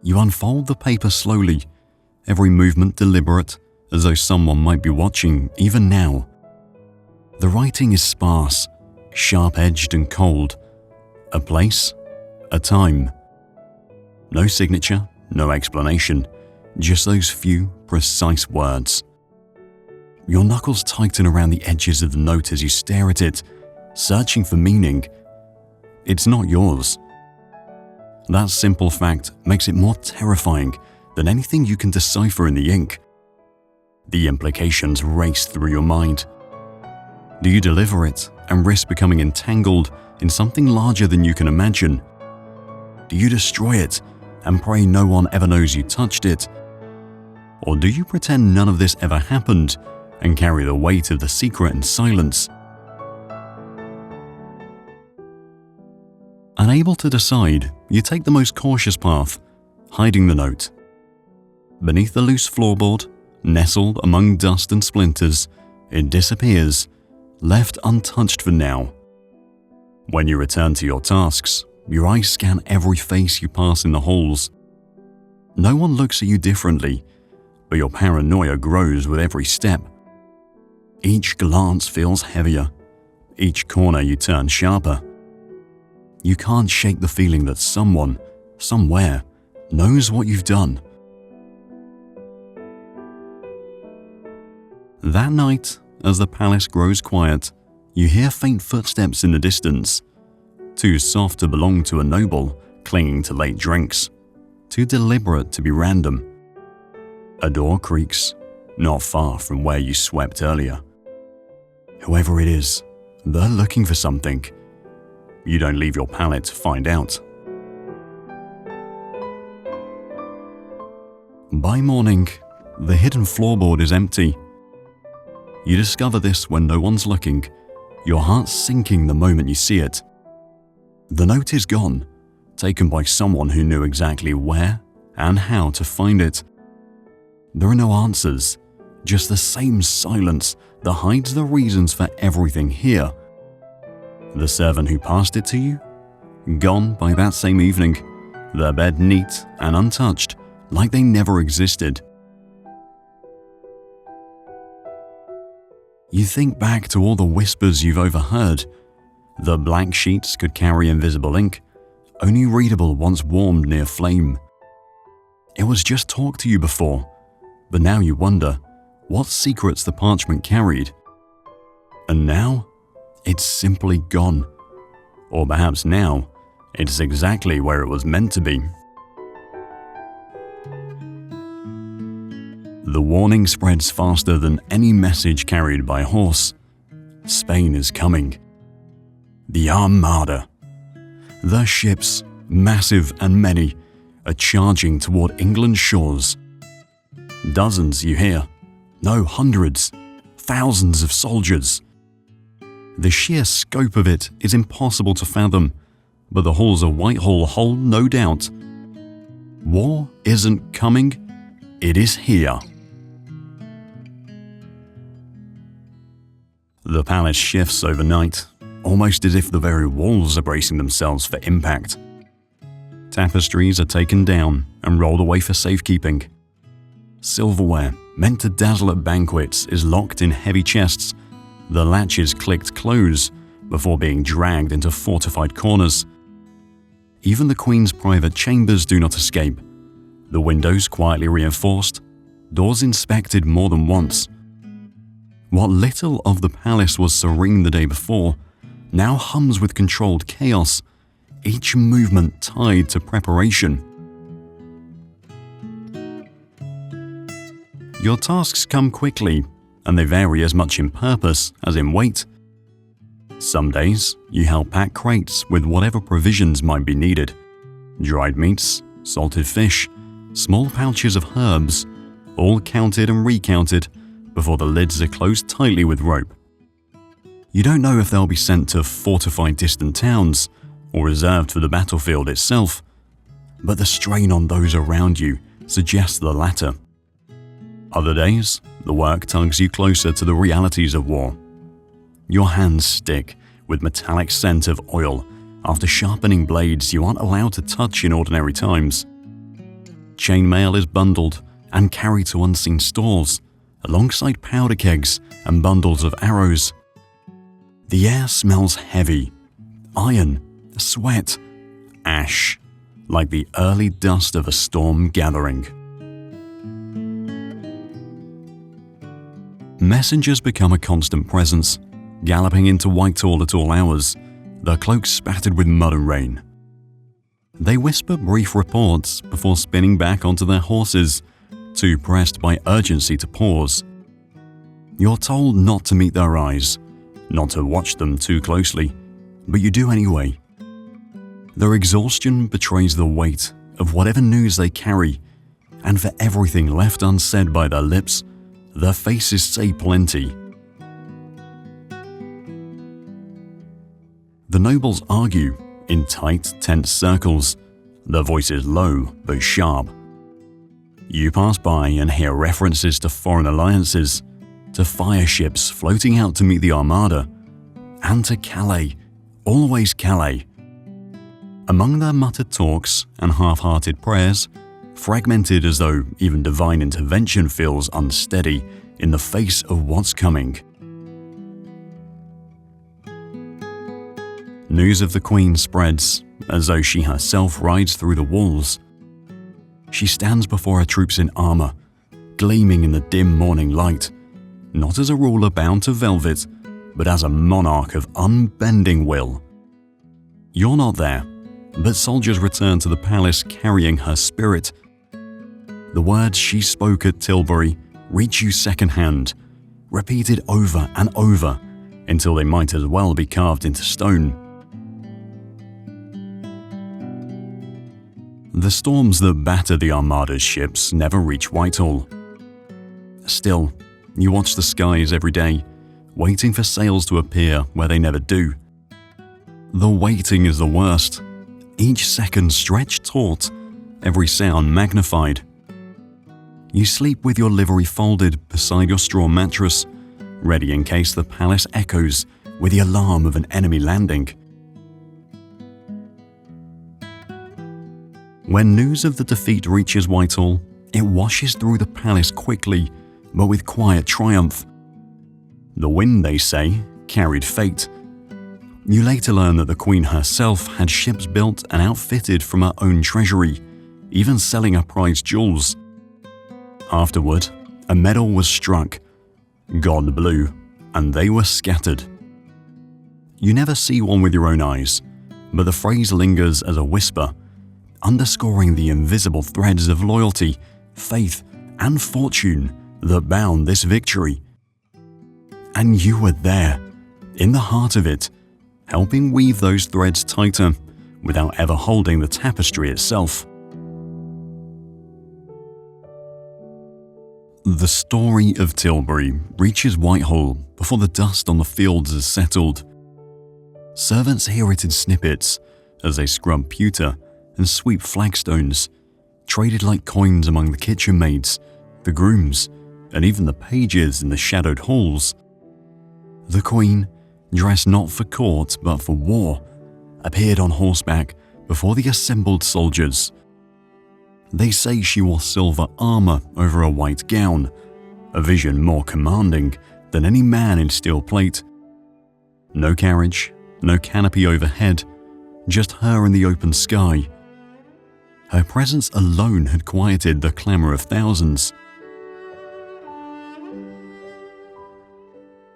S1: You unfold the paper slowly, every movement deliberate, as though someone might be watching even now. The writing is sparse, sharp-edged and cold. A place, a time. No signature, no explanation, just those few precise words. Your knuckles tighten around the edges of the note as you stare at it, searching for meaning. It's not yours. That simple fact makes it more terrifying than anything you can decipher in the ink. The implications race through your mind. Do you deliver it and risk becoming entangled in something larger than you can imagine? Do you destroy it and pray no one ever knows you touched it? Or do you pretend none of this ever happened and carry the weight of the secret in silence? Unable to decide, you take the most cautious path, hiding the note. Beneath the loose floorboard, nestled among dust and splinters, it disappears, left untouched for now. When you return to your tasks, your eyes scan every face you pass in the halls. No one looks at you differently, but your paranoia grows with every step. Each glance feels heavier, each corner you turn sharper. You can't shake the feeling that someone, somewhere, knows what you've done. That night, as the palace grows quiet, you hear faint footsteps in the distance. Too soft to belong to a noble clinging to late drinks, too deliberate to be random. A door creaks, not far from where you swept earlier. Whoever it is, they're looking for something. You don't leave your pallet to find out. By morning, the hidden floorboard is empty. You discover this when no one's looking, your heart sinking the moment you see it. The note is gone, taken by someone who knew exactly where and how to find it. There are no answers, just the same silence that hides the reasons for everything here. The servant who passed it to you? Gone by that same evening, their bed neat and untouched, like they never existed. You think back to all the whispers you've overheard. The blank sheets could carry invisible ink, only readable once warmed near flame. It was just talk to you before, but now you wonder what secrets the parchment carried. And now, it's simply gone. Or perhaps now, it's exactly where it was meant to be. The warning spreads faster than any message carried by horse. Spain is coming. The Armada. The ships, massive and many, are charging toward England's shores. Dozens, you hear. No, hundreds. Thousands of soldiers. The sheer scope of it is impossible to fathom, but the halls of Whitehall hold no doubt. War isn't coming, it is here. The palace shifts overnight, almost as if the very walls are bracing themselves for impact. Tapestries are taken down and rolled away for safekeeping. Silverware, meant to dazzle at banquets, is locked in heavy chests. The latches clicked close before being dragged into fortified corners. Even the Queen's private chambers do not escape. The windows quietly reinforced, doors inspected more than once. What little of the palace was serene the day before now hums with controlled chaos, each movement tied to preparation. Your tasks come quickly, and they vary as much in purpose as in weight. Some days, you help pack crates with whatever provisions might be needed. Dried meats, salted fish, small pouches of herbs, all counted and recounted before the lids are closed tightly with rope. You don't know if they'll be sent to fortified distant towns or reserved for the battlefield itself, but the strain on those around you suggests the latter. Other days, the work tugs you closer to the realities of war. Your hands stick with metallic scent of oil after sharpening blades you aren't allowed to touch in ordinary times. Chainmail is bundled and carried to unseen stores, alongside powder kegs and bundles of arrows. The air smells heavy, iron, sweat, ash, like the early dust of a storm gathering. Messengers become a constant presence, galloping into Whitehall at all hours, their cloaks spattered with mud and rain. They whisper brief reports before spinning back onto their horses, too pressed by urgency to pause. You're told not to meet their eyes, not to watch them too closely, but you do anyway. Their exhaustion betrays the weight of whatever news they carry, and for everything left unsaid by their lips, their faces say plenty. The nobles argue in tight, tense circles, their voices low but sharp. You pass by and hear references to foreign alliances, to fire ships floating out to meet the Armada, and to Calais, always Calais. Among their muttered talks and half-hearted prayers, fragmented as though even divine intervention feels unsteady in the face of what's coming. News of the Queen spreads as though she herself rides through the walls. She stands before her troops in armor, gleaming in the dim morning light, not as a ruler bound to velvet, but as a monarch of unbending will. You're not there, but soldiers return to the palace carrying her spirit. The words she spoke at Tilbury reach you secondhand, repeated over and over until they might as well be carved into stone. The storms that batter the Armada's ships never reach Whitehall. Still, you watch the skies every day, waiting for sails to appear where they never do. The waiting is the worst, each second stretched taut, every sound magnified. You sleep with your livery folded beside your straw mattress, ready in case the palace echoes with the alarm of an enemy landing. When news of the defeat reaches Whitehall, it washes through the palace quickly, but with quiet triumph. The wind, they say, carried fate. You later learn that the Queen herself had ships built and outfitted from her own treasury, even selling her prized jewels. Afterward, a medal was struck, God blew, and they were scattered. You never see one with your own eyes, but the phrase lingers as a whisper, underscoring the invisible threads of loyalty, faith, and fortune that bound this victory. And you were there, in the heart of it, helping weave those threads tighter without ever holding the tapestry itself. The story of Tilbury reaches Whitehall before the dust on the fields has settled. Servants hear it in snippets as they scrub pewter and sweep flagstones, traded like coins among the kitchen maids, the grooms, and even the pages in the shadowed halls. The Queen, dressed not for court but for war, appeared on horseback before the assembled soldiers. They say she wore silver armor over a white gown, a vision more commanding than any man in steel plate. No carriage, no canopy overhead, just her in the open sky. Her presence alone had quieted the clamor of thousands.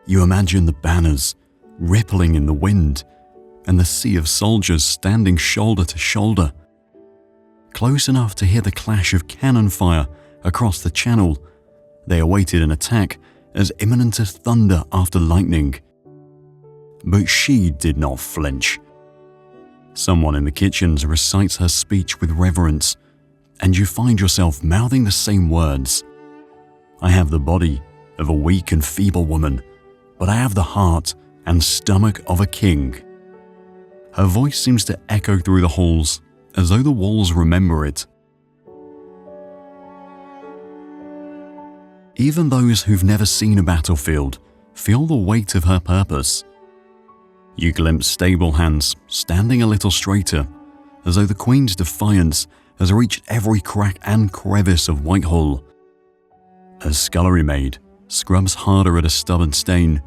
S1: You imagine the banners rippling in the wind and the sea of soldiers standing shoulder to shoulder, close enough to hear the clash of cannon fire across the channel. They awaited an attack as imminent as thunder after lightning. But she did not flinch. Someone in the kitchens recites her speech with reverence, and you find yourself mouthing the same words. I have the body of a weak and feeble woman, but I have the heart and stomach of a king. Her voice seems to echo through the halls, as though the walls remember it. Even those who've never seen a battlefield feel the weight of her purpose. You glimpse stable hands standing a little straighter, as though the Queen's defiance has reached every crack and crevice of Whitehall. Her scullery maid scrubs harder at a stubborn stain,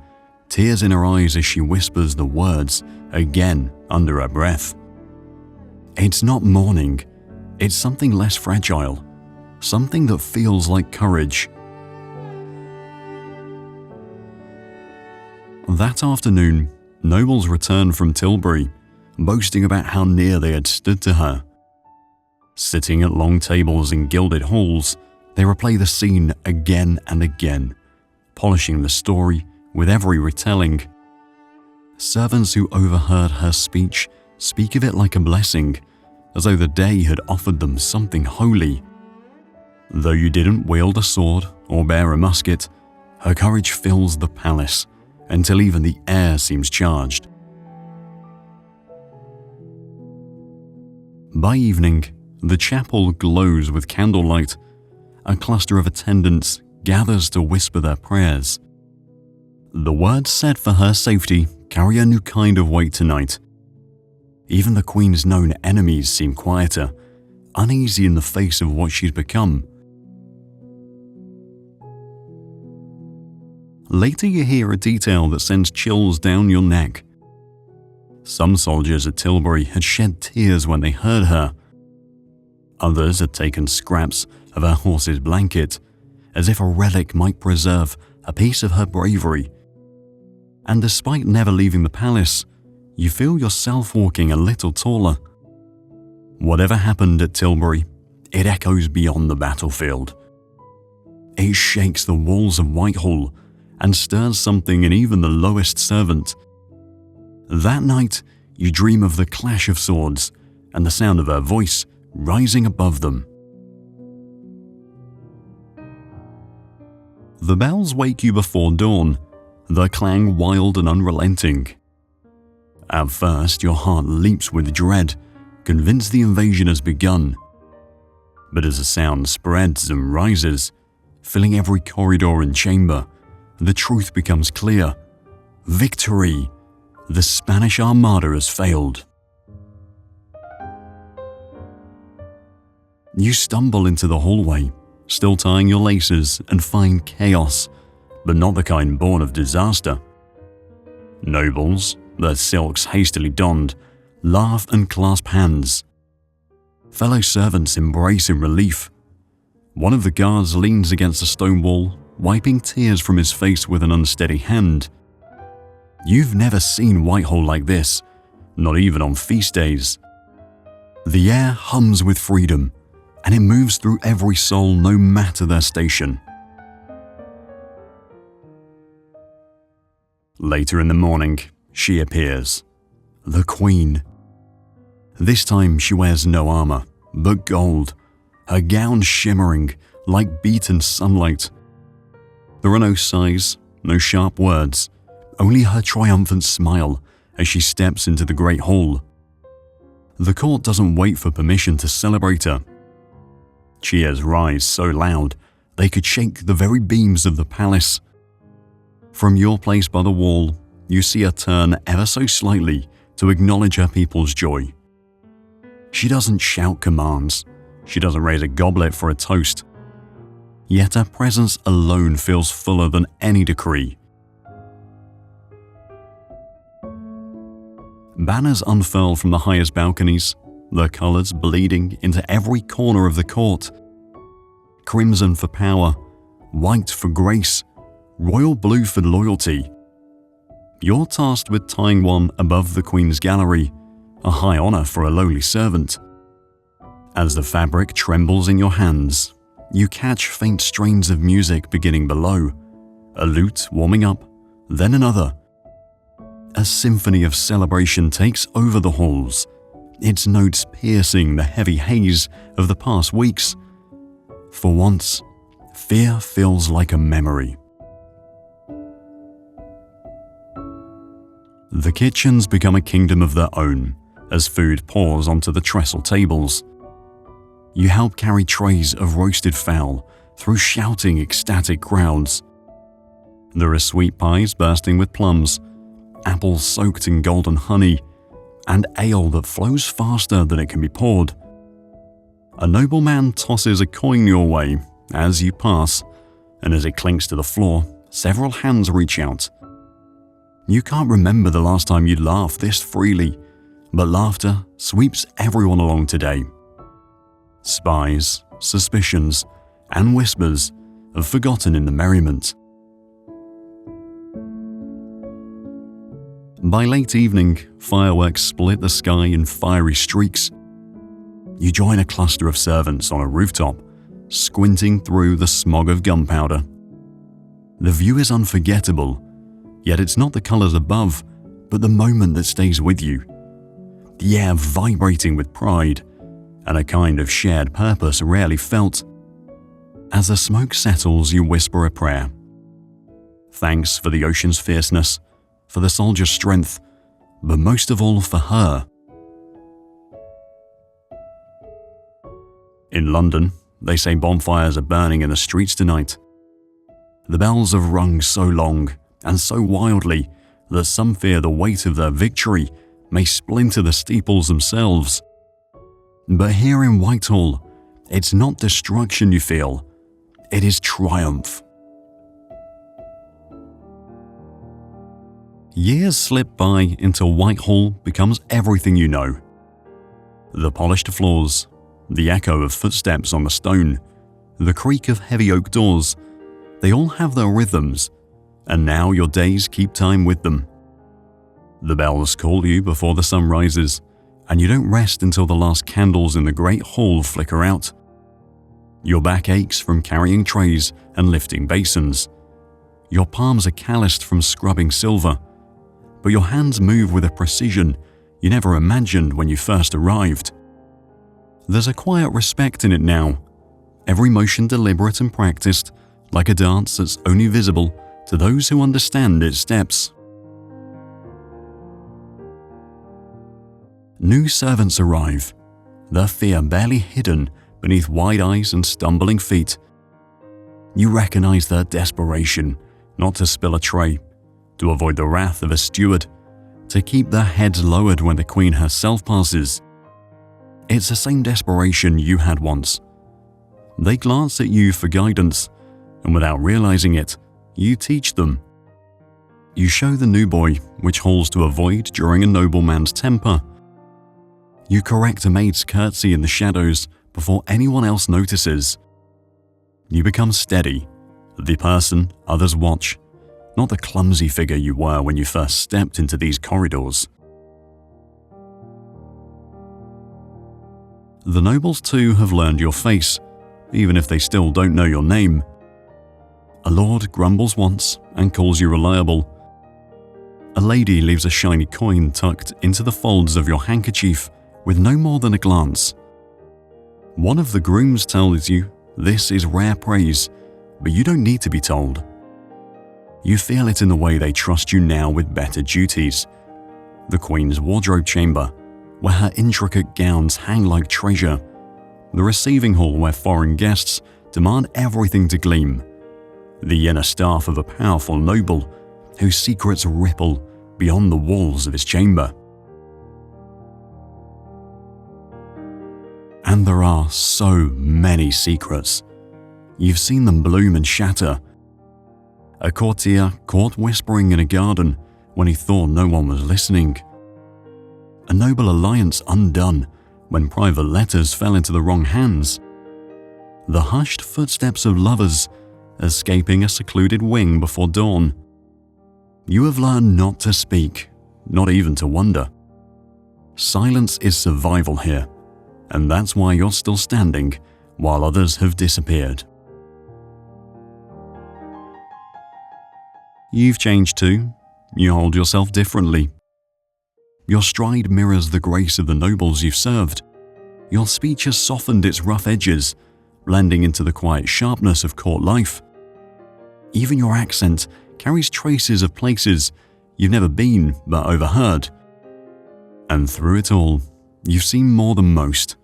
S1: tears in her eyes as she whispers the words again under her breath. It's not mourning, it's something less fragile, something that feels like courage. That afternoon, nobles returned from Tilbury, boasting about how near they had stood to her. Sitting at long tables in gilded halls, they replay the scene again and again, polishing the story with every retelling. Servants who overheard her speech speak of it like a blessing, as though the day had offered them something holy. Though you didn't wield a sword or bear a musket, her courage fills the palace until even the air seems charged. By evening, the chapel glows with candlelight. A cluster of attendants gathers to whisper their prayers. The words said for her safety carry a new kind of weight tonight. Even the Queen's known enemies seem quieter, uneasy in the face of what she's become. Later you hear a detail that sends chills down your neck. Some soldiers at Tilbury had shed tears when they heard her. Others had taken scraps of her horse's blanket, as if a relic might preserve a piece of her bravery. And despite never leaving the palace, you feel yourself walking a little taller. Whatever happened at Tilbury, it echoes beyond the battlefield. It shakes the walls of Whitehall and stirs something in even the lowest servant. That night, you dream of the clash of swords and the sound of her voice rising above them. The bells wake you before dawn, their clang wild and unrelenting. At first, your heart leaps with dread, convinced the invasion has begun. But as the sound spreads and rises, filling every corridor and chamber, the truth becomes clear. Victory! The Spanish Armada has failed. You stumble into the hallway, still tying your laces, and find chaos, but not the kind born of disaster. Nobles, their silks hastily donned, laugh and clasp hands. Fellow servants embrace in relief. One of the guards leans against a stone wall, wiping tears from his face with an unsteady hand. You've never seen Whitehall like this, not even on feast days. The air hums with freedom, and it moves through every soul no matter their station. Later in the morning, she appears. The Queen. This time she wears no armor, but gold, her gown shimmering like beaten sunlight, There are no sighs, no sharp words, only her triumphant smile as she steps into the great hall. The court doesn't wait for permission to celebrate her. Cheers rise so loud they could shake the very beams of the palace. From your place by the wall, you see her turn ever so slightly to acknowledge her people's joy. She doesn't shout commands, she doesn't raise a goblet for a toast. Yet her presence alone feels fuller than any decree. Banners unfurl from the highest balconies, their colours bleeding into every corner of the court. Crimson for power, white for grace, royal blue for loyalty. You're tasked with tying one above the Queen's gallery, a high honour for a lowly servant. As the fabric trembles in your hands, you catch faint strains of music beginning below, a lute warming up, then another. A symphony of celebration takes over the halls, its notes piercing the heavy haze of the past weeks. For once, fear feels like a memory. The kitchens become a kingdom of their own as food pours onto the trestle tables. You help carry trays of roasted fowl through shouting, ecstatic crowds. There are sweet pies bursting with plums, apples soaked in golden honey, and ale that flows faster than it can be poured. A nobleman tosses a coin your way as you pass, and as it clinks to the floor, several hands reach out. You can't remember the last time you laughed this freely, but laughter sweeps everyone along today. Spies, suspicions, and whispers are forgotten in the merriment. By late evening, fireworks split the sky in fiery streaks. You join a cluster of servants on a rooftop, squinting through the smog of gunpowder. The view is unforgettable, yet it's not the colors above, but the moment that stays with you. The air vibrating with pride, and a kind of shared purpose rarely felt. As the smoke settles, you whisper a prayer. Thanks for the ocean's fierceness, for the soldier's strength, but most of all for her. In London, they say bonfires are burning in the streets tonight. The bells have rung so long and so wildly that some fear the weight of their victory may splinter the steeples themselves. But here in Whitehall, it's not destruction you feel, it is triumph. Years slip by until Whitehall becomes everything you know. The polished floors, the echo of footsteps on the stone, the creak of heavy oak doors, they all have their rhythms, and now your days keep time with them. The bells call you before the sun rises, and you don't rest until the last candles in the great hall flicker out. Your back aches from carrying trays and lifting basins. Your palms are calloused from scrubbing silver, but your hands move with a precision you never imagined when you first arrived. There's a quiet respect in it now, every motion deliberate and practiced, like a dance that's only visible to those who understand its steps. New servants arrive, their fear barely hidden beneath wide eyes and stumbling feet. You recognize their desperation not to spill a tray, to avoid the wrath of a steward, to keep their heads lowered when the Queen herself passes. It's the same desperation you had once. They glance at you for guidance, and without realizing it, you teach them. You show the new boy which halls to avoid during a nobleman's temper. You correct a maid's curtsy in the shadows before anyone else notices. You become steady, the person others watch, not the clumsy figure you were when you first stepped into these corridors. The nobles too have learned your face, even if they still don't know your name. A lord grumbles once and calls you reliable. A lady leaves a shiny coin tucked into the folds of your handkerchief with no more than a glance. One of the grooms tells you this is rare praise, but you don't need to be told. You feel it in the way they trust you now with better duties. The Queen's wardrobe chamber, where her intricate gowns hang like treasure. The receiving hall where foreign guests demand everything to gleam. The inner staff of a powerful noble whose secrets ripple beyond the walls of his chamber. And there are so many secrets. You've seen them bloom and shatter. A courtier caught whispering in a garden when he thought no one was listening. A noble alliance undone when private letters fell into the wrong hands. The hushed footsteps of lovers escaping a secluded wing before dawn. You have learned not to speak, not even to wonder. Silence is survival here, and that's why you're still standing while others have disappeared. You've changed too. You hold yourself differently. Your stride mirrors the grace of the nobles you've served. Your speech has softened its rough edges, blending into the quiet sharpness of court life. Even your accent carries traces of places you've never been but overheard. And through it all, you've seen more than most.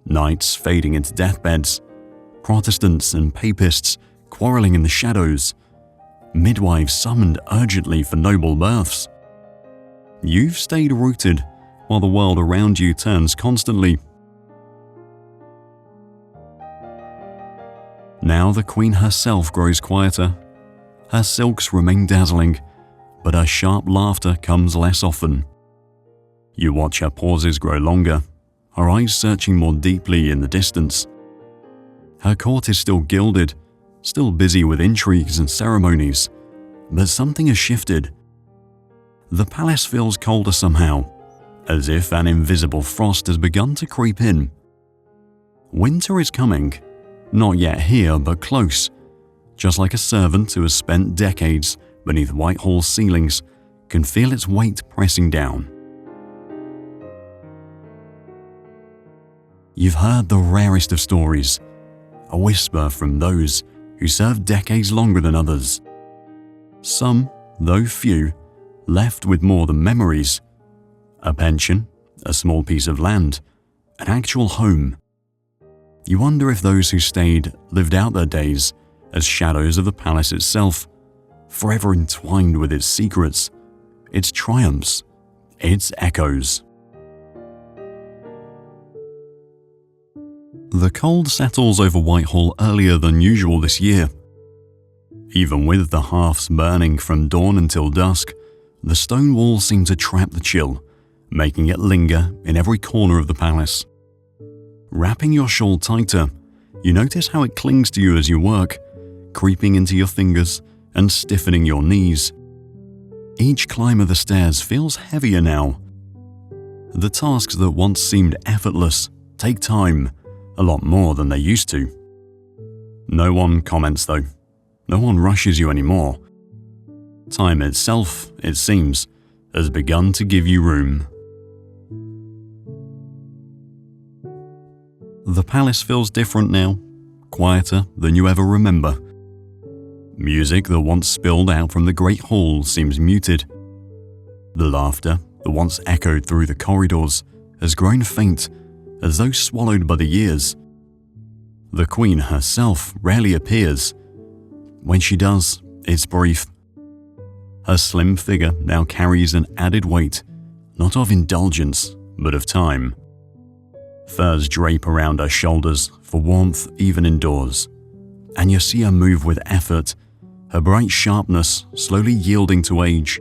S1: Knights fading into deathbeds, Protestants and Papists quarreling in the shadows, midwives summoned urgently for noble births. You've stayed rooted while the world around you turns constantly. Now the Queen herself grows quieter. Her silks remain dazzling, but her sharp laughter comes less often. You watch her pauses grow longer, her eyes searching more deeply in the distance. Her court is still gilded, still busy with intrigues and ceremonies, but something has shifted. The palace feels colder somehow, as if an invisible frost has begun to creep in. Winter is coming, not yet here but close, just like a servant who has spent decades beneath Whitehall's ceilings can feel its weight pressing down. You've heard the rarest of stories, a whisper from those who served decades longer than others. Some, though few, left with more than memories. A pension, a small piece of land, an actual home. You wonder if those who stayed lived out their days as shadows of the palace itself, forever entwined with its secrets, its triumphs, its echoes. The cold settles over Whitehall earlier than usual this year. Even with the hearths burning from dawn until dusk, the stone walls seem to trap the chill, making it linger in every corner of the palace. Wrapping your shawl tighter, you notice how it clings to you as you work, creeping into your fingers and stiffening your knees. Each climb of the stairs feels heavier now. The tasks that once seemed effortless take time, a lot more than they used to. No one comments though. No one rushes you anymore. Time itself, it seems, has begun to give you room. The palace feels different now, quieter than you ever remember. Music that once spilled out from the great hall seems muted. The laughter that once echoed through the corridors has grown faint, as though swallowed by the years. The Queen herself rarely appears. When she does, it's brief. Her slim figure now carries an added weight, not of indulgence, but of time. Furs drape around her shoulders for warmth even indoors, and you see her move with effort, her bright sharpness slowly yielding to age.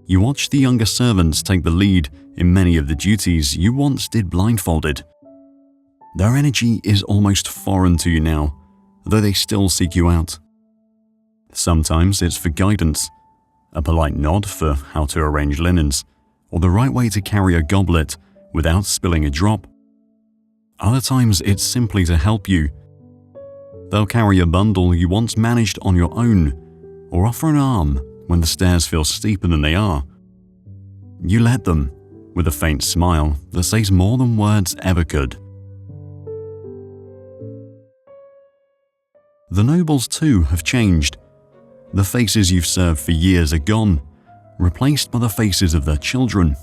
S1: You watch the younger servants take the lead in many of the duties you once did blindfolded. Their energy is almost foreign to you now, though they still seek you out. Sometimes it's for guidance, a polite nod for how to arrange linens, or the right way to carry a goblet without spilling a drop. Other times it's simply to help you. They'll carry a bundle you once managed on your own, or offer an arm when the stairs feel steeper than they are. You let them, with a faint smile that says more than words ever could. The nobles too have changed. The faces you've served for years are gone, replaced by the faces of their children.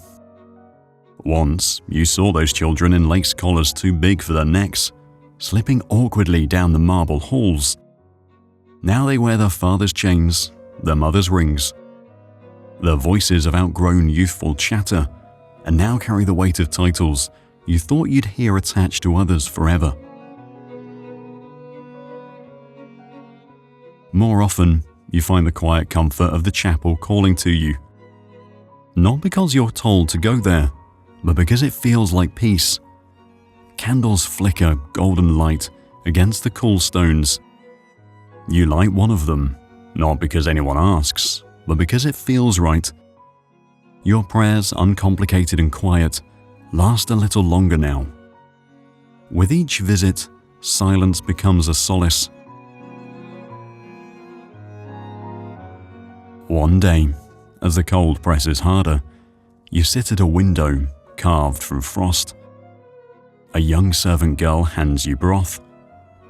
S1: Once, you saw those children in lace collars too big for their necks, slipping awkwardly down the marble halls. Now they wear their father's chains, their mother's rings. Their voices have outgrown youthful chatter, and now carry the weight of titles you thought you'd hear attached to others forever. More often, you find the quiet comfort of the chapel calling to you. Not because you're told to go there, but because it feels like peace. Candles flicker golden light against the cool stones. You light one of them, not because anyone asks, but because it feels right. Your prayers, uncomplicated and quiet, last a little longer now. With each visit, silence becomes a solace. One day, as the cold presses harder, you sit at a window carved from frost. A young servant girl hands you broth.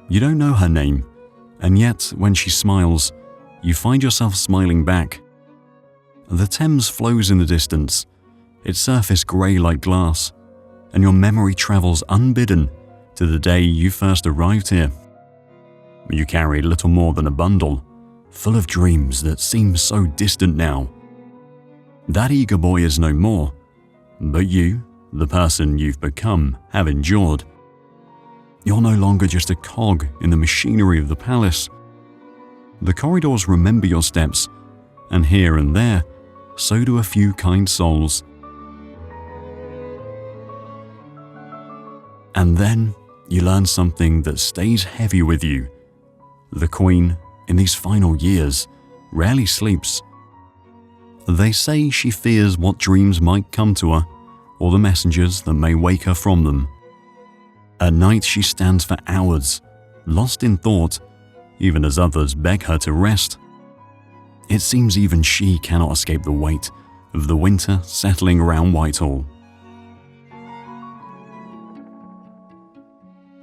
S1: You don't know her name, and yet when she smiles, you find yourself smiling back. The Thames flows in the distance, its surface grey like glass, and your memory travels unbidden to the day you first arrived here. You carry little more than a bundle, full of dreams that seem so distant now. That eager boy is no more, but you, the person you've become, have endured. You're no longer just a cog in the machinery of the palace. The corridors remember your steps, and here and there, so do a few kind souls. And then you learn something that stays heavy with you. The Queen, in these final years, rarely sleeps. They say she fears what dreams might come to her, or the messengers that may wake her from them. At night she stands for hours, lost in thought, even as others beg her to rest. It seems even she cannot escape the weight of the winter settling around Whitehall.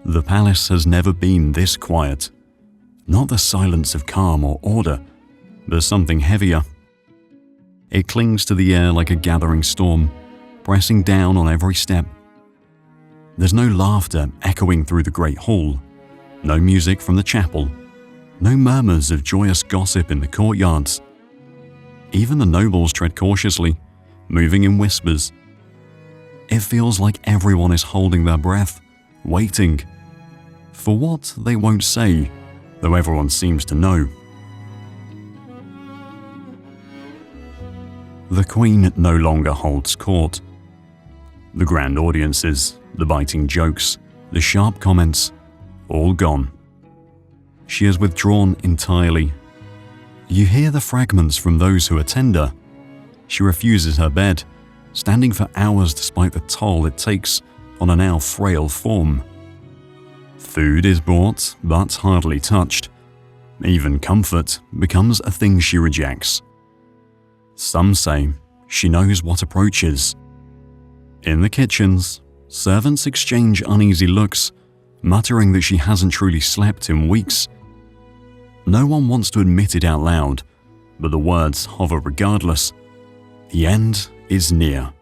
S1: The palace has never been this quiet. Not the silence of calm or order, but something heavier. It clings to the air like a gathering storm, pressing down on every step. There's no laughter echoing through the great hall, no music from the chapel, no murmurs of joyous gossip in the courtyards. Even the nobles tread cautiously, moving in whispers. It feels like everyone is holding their breath, waiting for what they won't say, though everyone seems to know. The Queen no longer holds court. The grand audiences, the biting jokes, the sharp comments, all gone. She has withdrawn entirely. You hear the fragments from those who attend her. She refuses her bed, standing for hours despite the toll it takes on a now frail form. Food is brought, but hardly touched. Even comfort becomes a thing she rejects. Some say she knows what approaches. In the kitchens, servants exchange uneasy looks, muttering that she hasn't truly slept in weeks. No one wants to admit it out loud, but the words hover regardless. The end is near.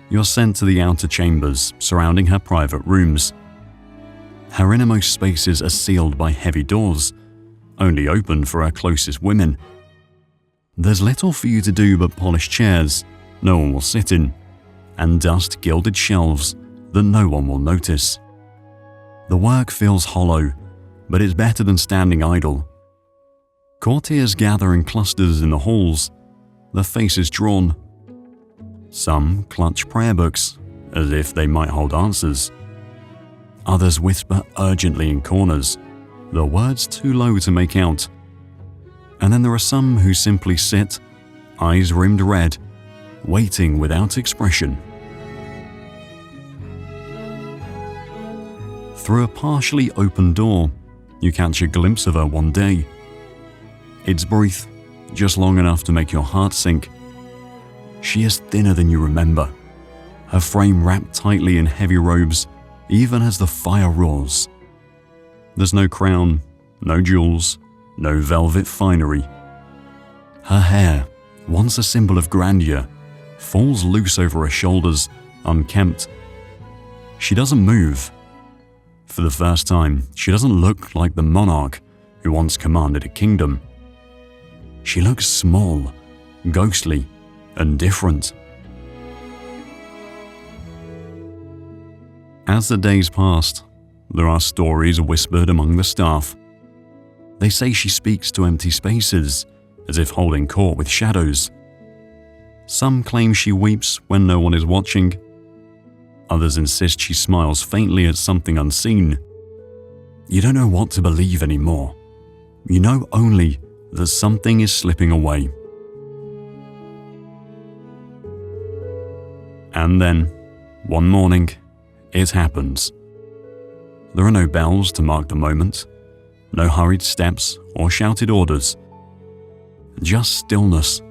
S1: You're sent to the outer chambers surrounding her private rooms. Her innermost spaces are sealed by heavy doors, only open for her closest women. There's little for you to do but polish chairs no one will sit in, and dust-gilded shelves that no one will notice. The work feels hollow, but it's better than standing idle. Courtiers gather in clusters in the halls, their faces drawn. Some clutch prayer books, as if they might hold answers. Others whisper urgently in corners, their words too low to make out. And then there are some who simply sit, eyes rimmed red, waiting without expression. Through a partially open door, you catch a glimpse of her one day. It's brief, just long enough to make your heart sink. She is thinner than you remember, her frame wrapped tightly in heavy robes, even as the fire roars. There's no crown, no jewels, no velvet finery. Her hair, once a symbol of grandeur, falls loose over her shoulders, unkempt. She doesn't move. For the first time, she doesn't look like the monarch who once commanded a kingdom. She looks small, ghostly, and different. As the days passed, there are stories whispered among the staff. They say she speaks to empty spaces, as if holding court with shadows. Some claim she weeps when no one is watching. Others insist she smiles faintly at something unseen. You don't know what to believe anymore. You know only that something is slipping away. And then, one morning, it happens. There are no bells to mark the moment, no hurried steps or shouted orders. Just stillness.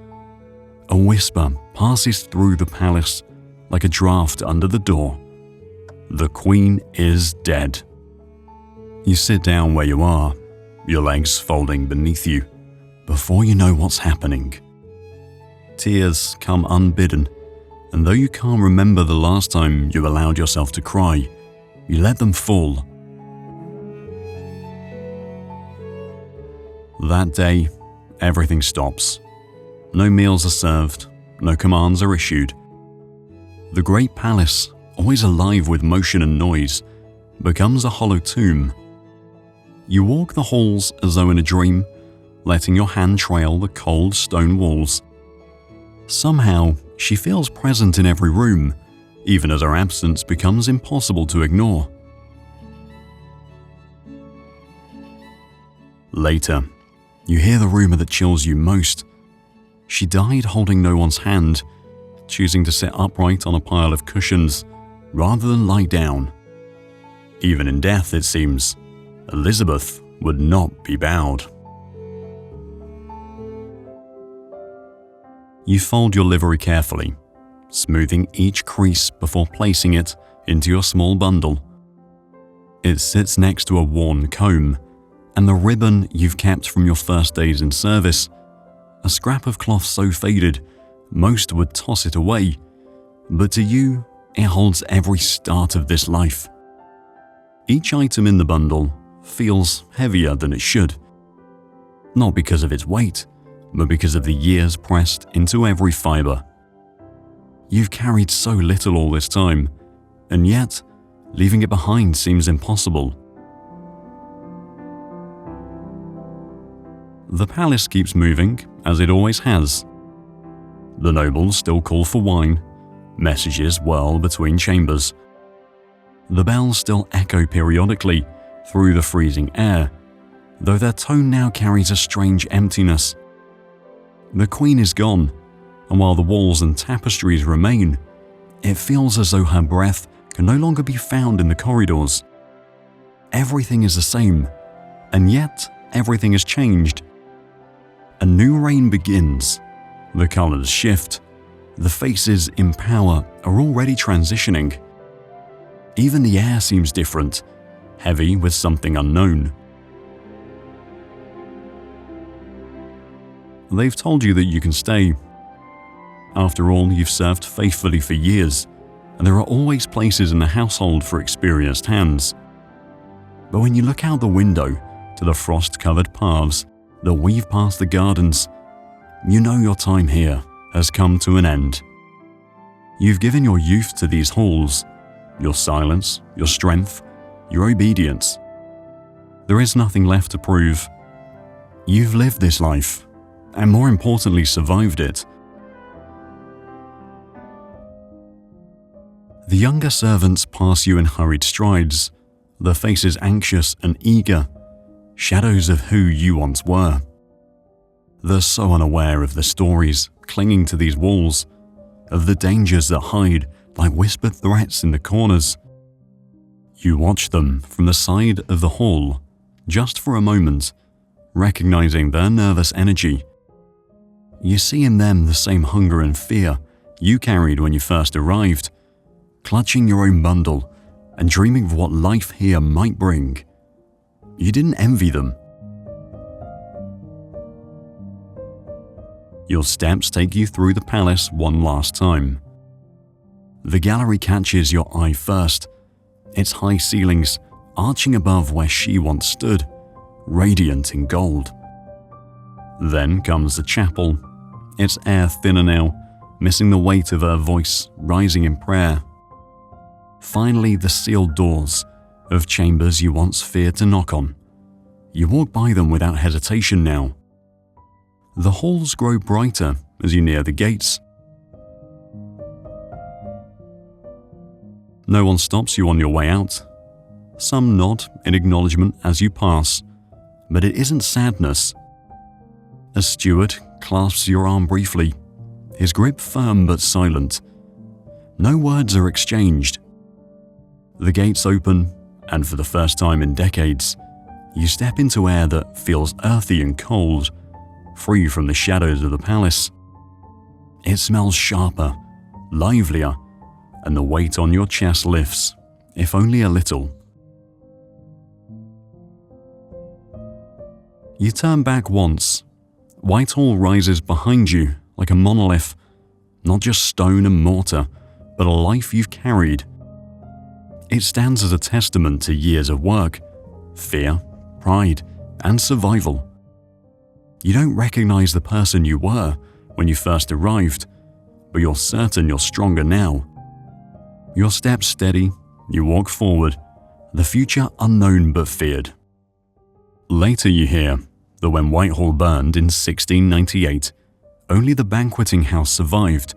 S1: A whisper passes through the palace like a draft under the door. The Queen is dead. You sit down where you are, your legs folding beneath you, before you know what's happening. Tears come unbidden, and though you can't remember the last time you allowed yourself to cry, you let them fall. That day, everything stops. No meals are served, no commands are issued. The great palace, always alive with motion and noise, becomes a hollow tomb. You walk the halls as though in a dream, letting your hand trail the cold stone walls. Somehow, she feels present in every room, even as her absence becomes impossible to ignore. Later, you hear the rumor that chills you most. She died holding no one's hand, choosing to sit upright on a pile of cushions rather than lie down. Even in death, it seems, Elizabeth would not be bowed. You fold your livery carefully, smoothing each crease before placing it into your small bundle. It sits next to a worn comb and the ribbon you've kept from your first days in service, a scrap of cloth so faded most would toss it away, but to you, it holds every start of this life. Each item in the bundle feels heavier than it should, not because of its weight, but because of the years pressed into every fiber. You've carried so little all this time, and yet, leaving it behind seems impossible. The palace keeps moving, as it always has. The nobles still call for wine, messages whirl between chambers. The bells still echo periodically through the freezing air, though their tone now carries a strange emptiness. The Queen is gone, and while the walls and tapestries remain, it feels as though her breath can no longer be found in the corridors. Everything is the same, and yet everything has changed. A new reign begins. The colors shift. The faces in power are already transitioning. Even the air seems different, heavy with something unknown. They've told you that you can stay. After all, you've served faithfully for years, and there are always places in the household for experienced hands. But when you look out the window to the frost-covered paths that weave past the gardens, you know your time here has come to an end. You've given your youth to these halls, your silence, your strength, your obedience. There is nothing left to prove. You've lived this life, and more importantly, survived it. The younger servants pass you in hurried strides, their faces anxious and eager, shadows of who you once were. They're so unaware of the stories clinging to these walls, of the dangers that hide like whispered threats in the corners. You watch them from the side of the hall, just for a moment, recognizing their nervous energy. You see in them the same hunger and fear you carried when you first arrived, clutching your own bundle and dreaming of what life here might bring. You didn't envy them. Your steps take you through the palace one last time. The gallery catches your eye first, its high ceilings arching above where she once stood, radiant in gold. Then comes the chapel, its air thinner now, missing the weight of her voice rising in prayer. Finally, the sealed doors of chambers you once feared to knock on. You walk by them without hesitation now. The halls grow brighter as you near the gates. No one stops you on your way out. Some nod in acknowledgement as you pass, but it isn't sadness. A steward clasps your arm briefly, his grip firm but silent. No words are exchanged. The gates open, and for the first time in decades, you step into air that feels earthy and cold, free from the shadows of the palace. It smells sharper, livelier, and the weight on your chest lifts, if only a little. You turn back once. Whitehall rises behind you like a monolith, not just stone and mortar, but a life you've carried. It stands as a testament to years of work, fear, pride, and survival. You don't recognize the person you were when you first arrived, but you're certain you're stronger now. Your steps steady, you walk forward, the future unknown but feared. Later you hear that when Whitehall burned in 1698, only the banqueting house survived.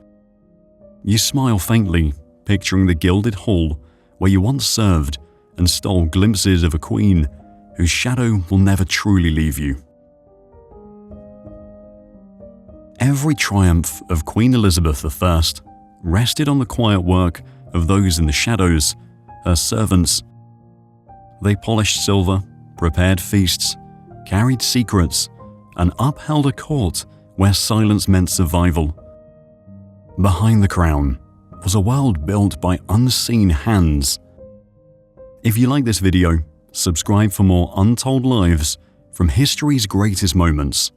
S1: You smile faintly, picturing the gilded hall where you once served and stole glimpses of a queen whose shadow will never truly leave you. Every triumph of Queen Elizabeth I rested on the quiet work of those in the shadows, her servants. They polished silver, prepared feasts, carried secrets, and upheld a court where silence meant survival. Behind the crown was a world built by unseen hands. If you like this video, subscribe for more untold lives from history's greatest moments.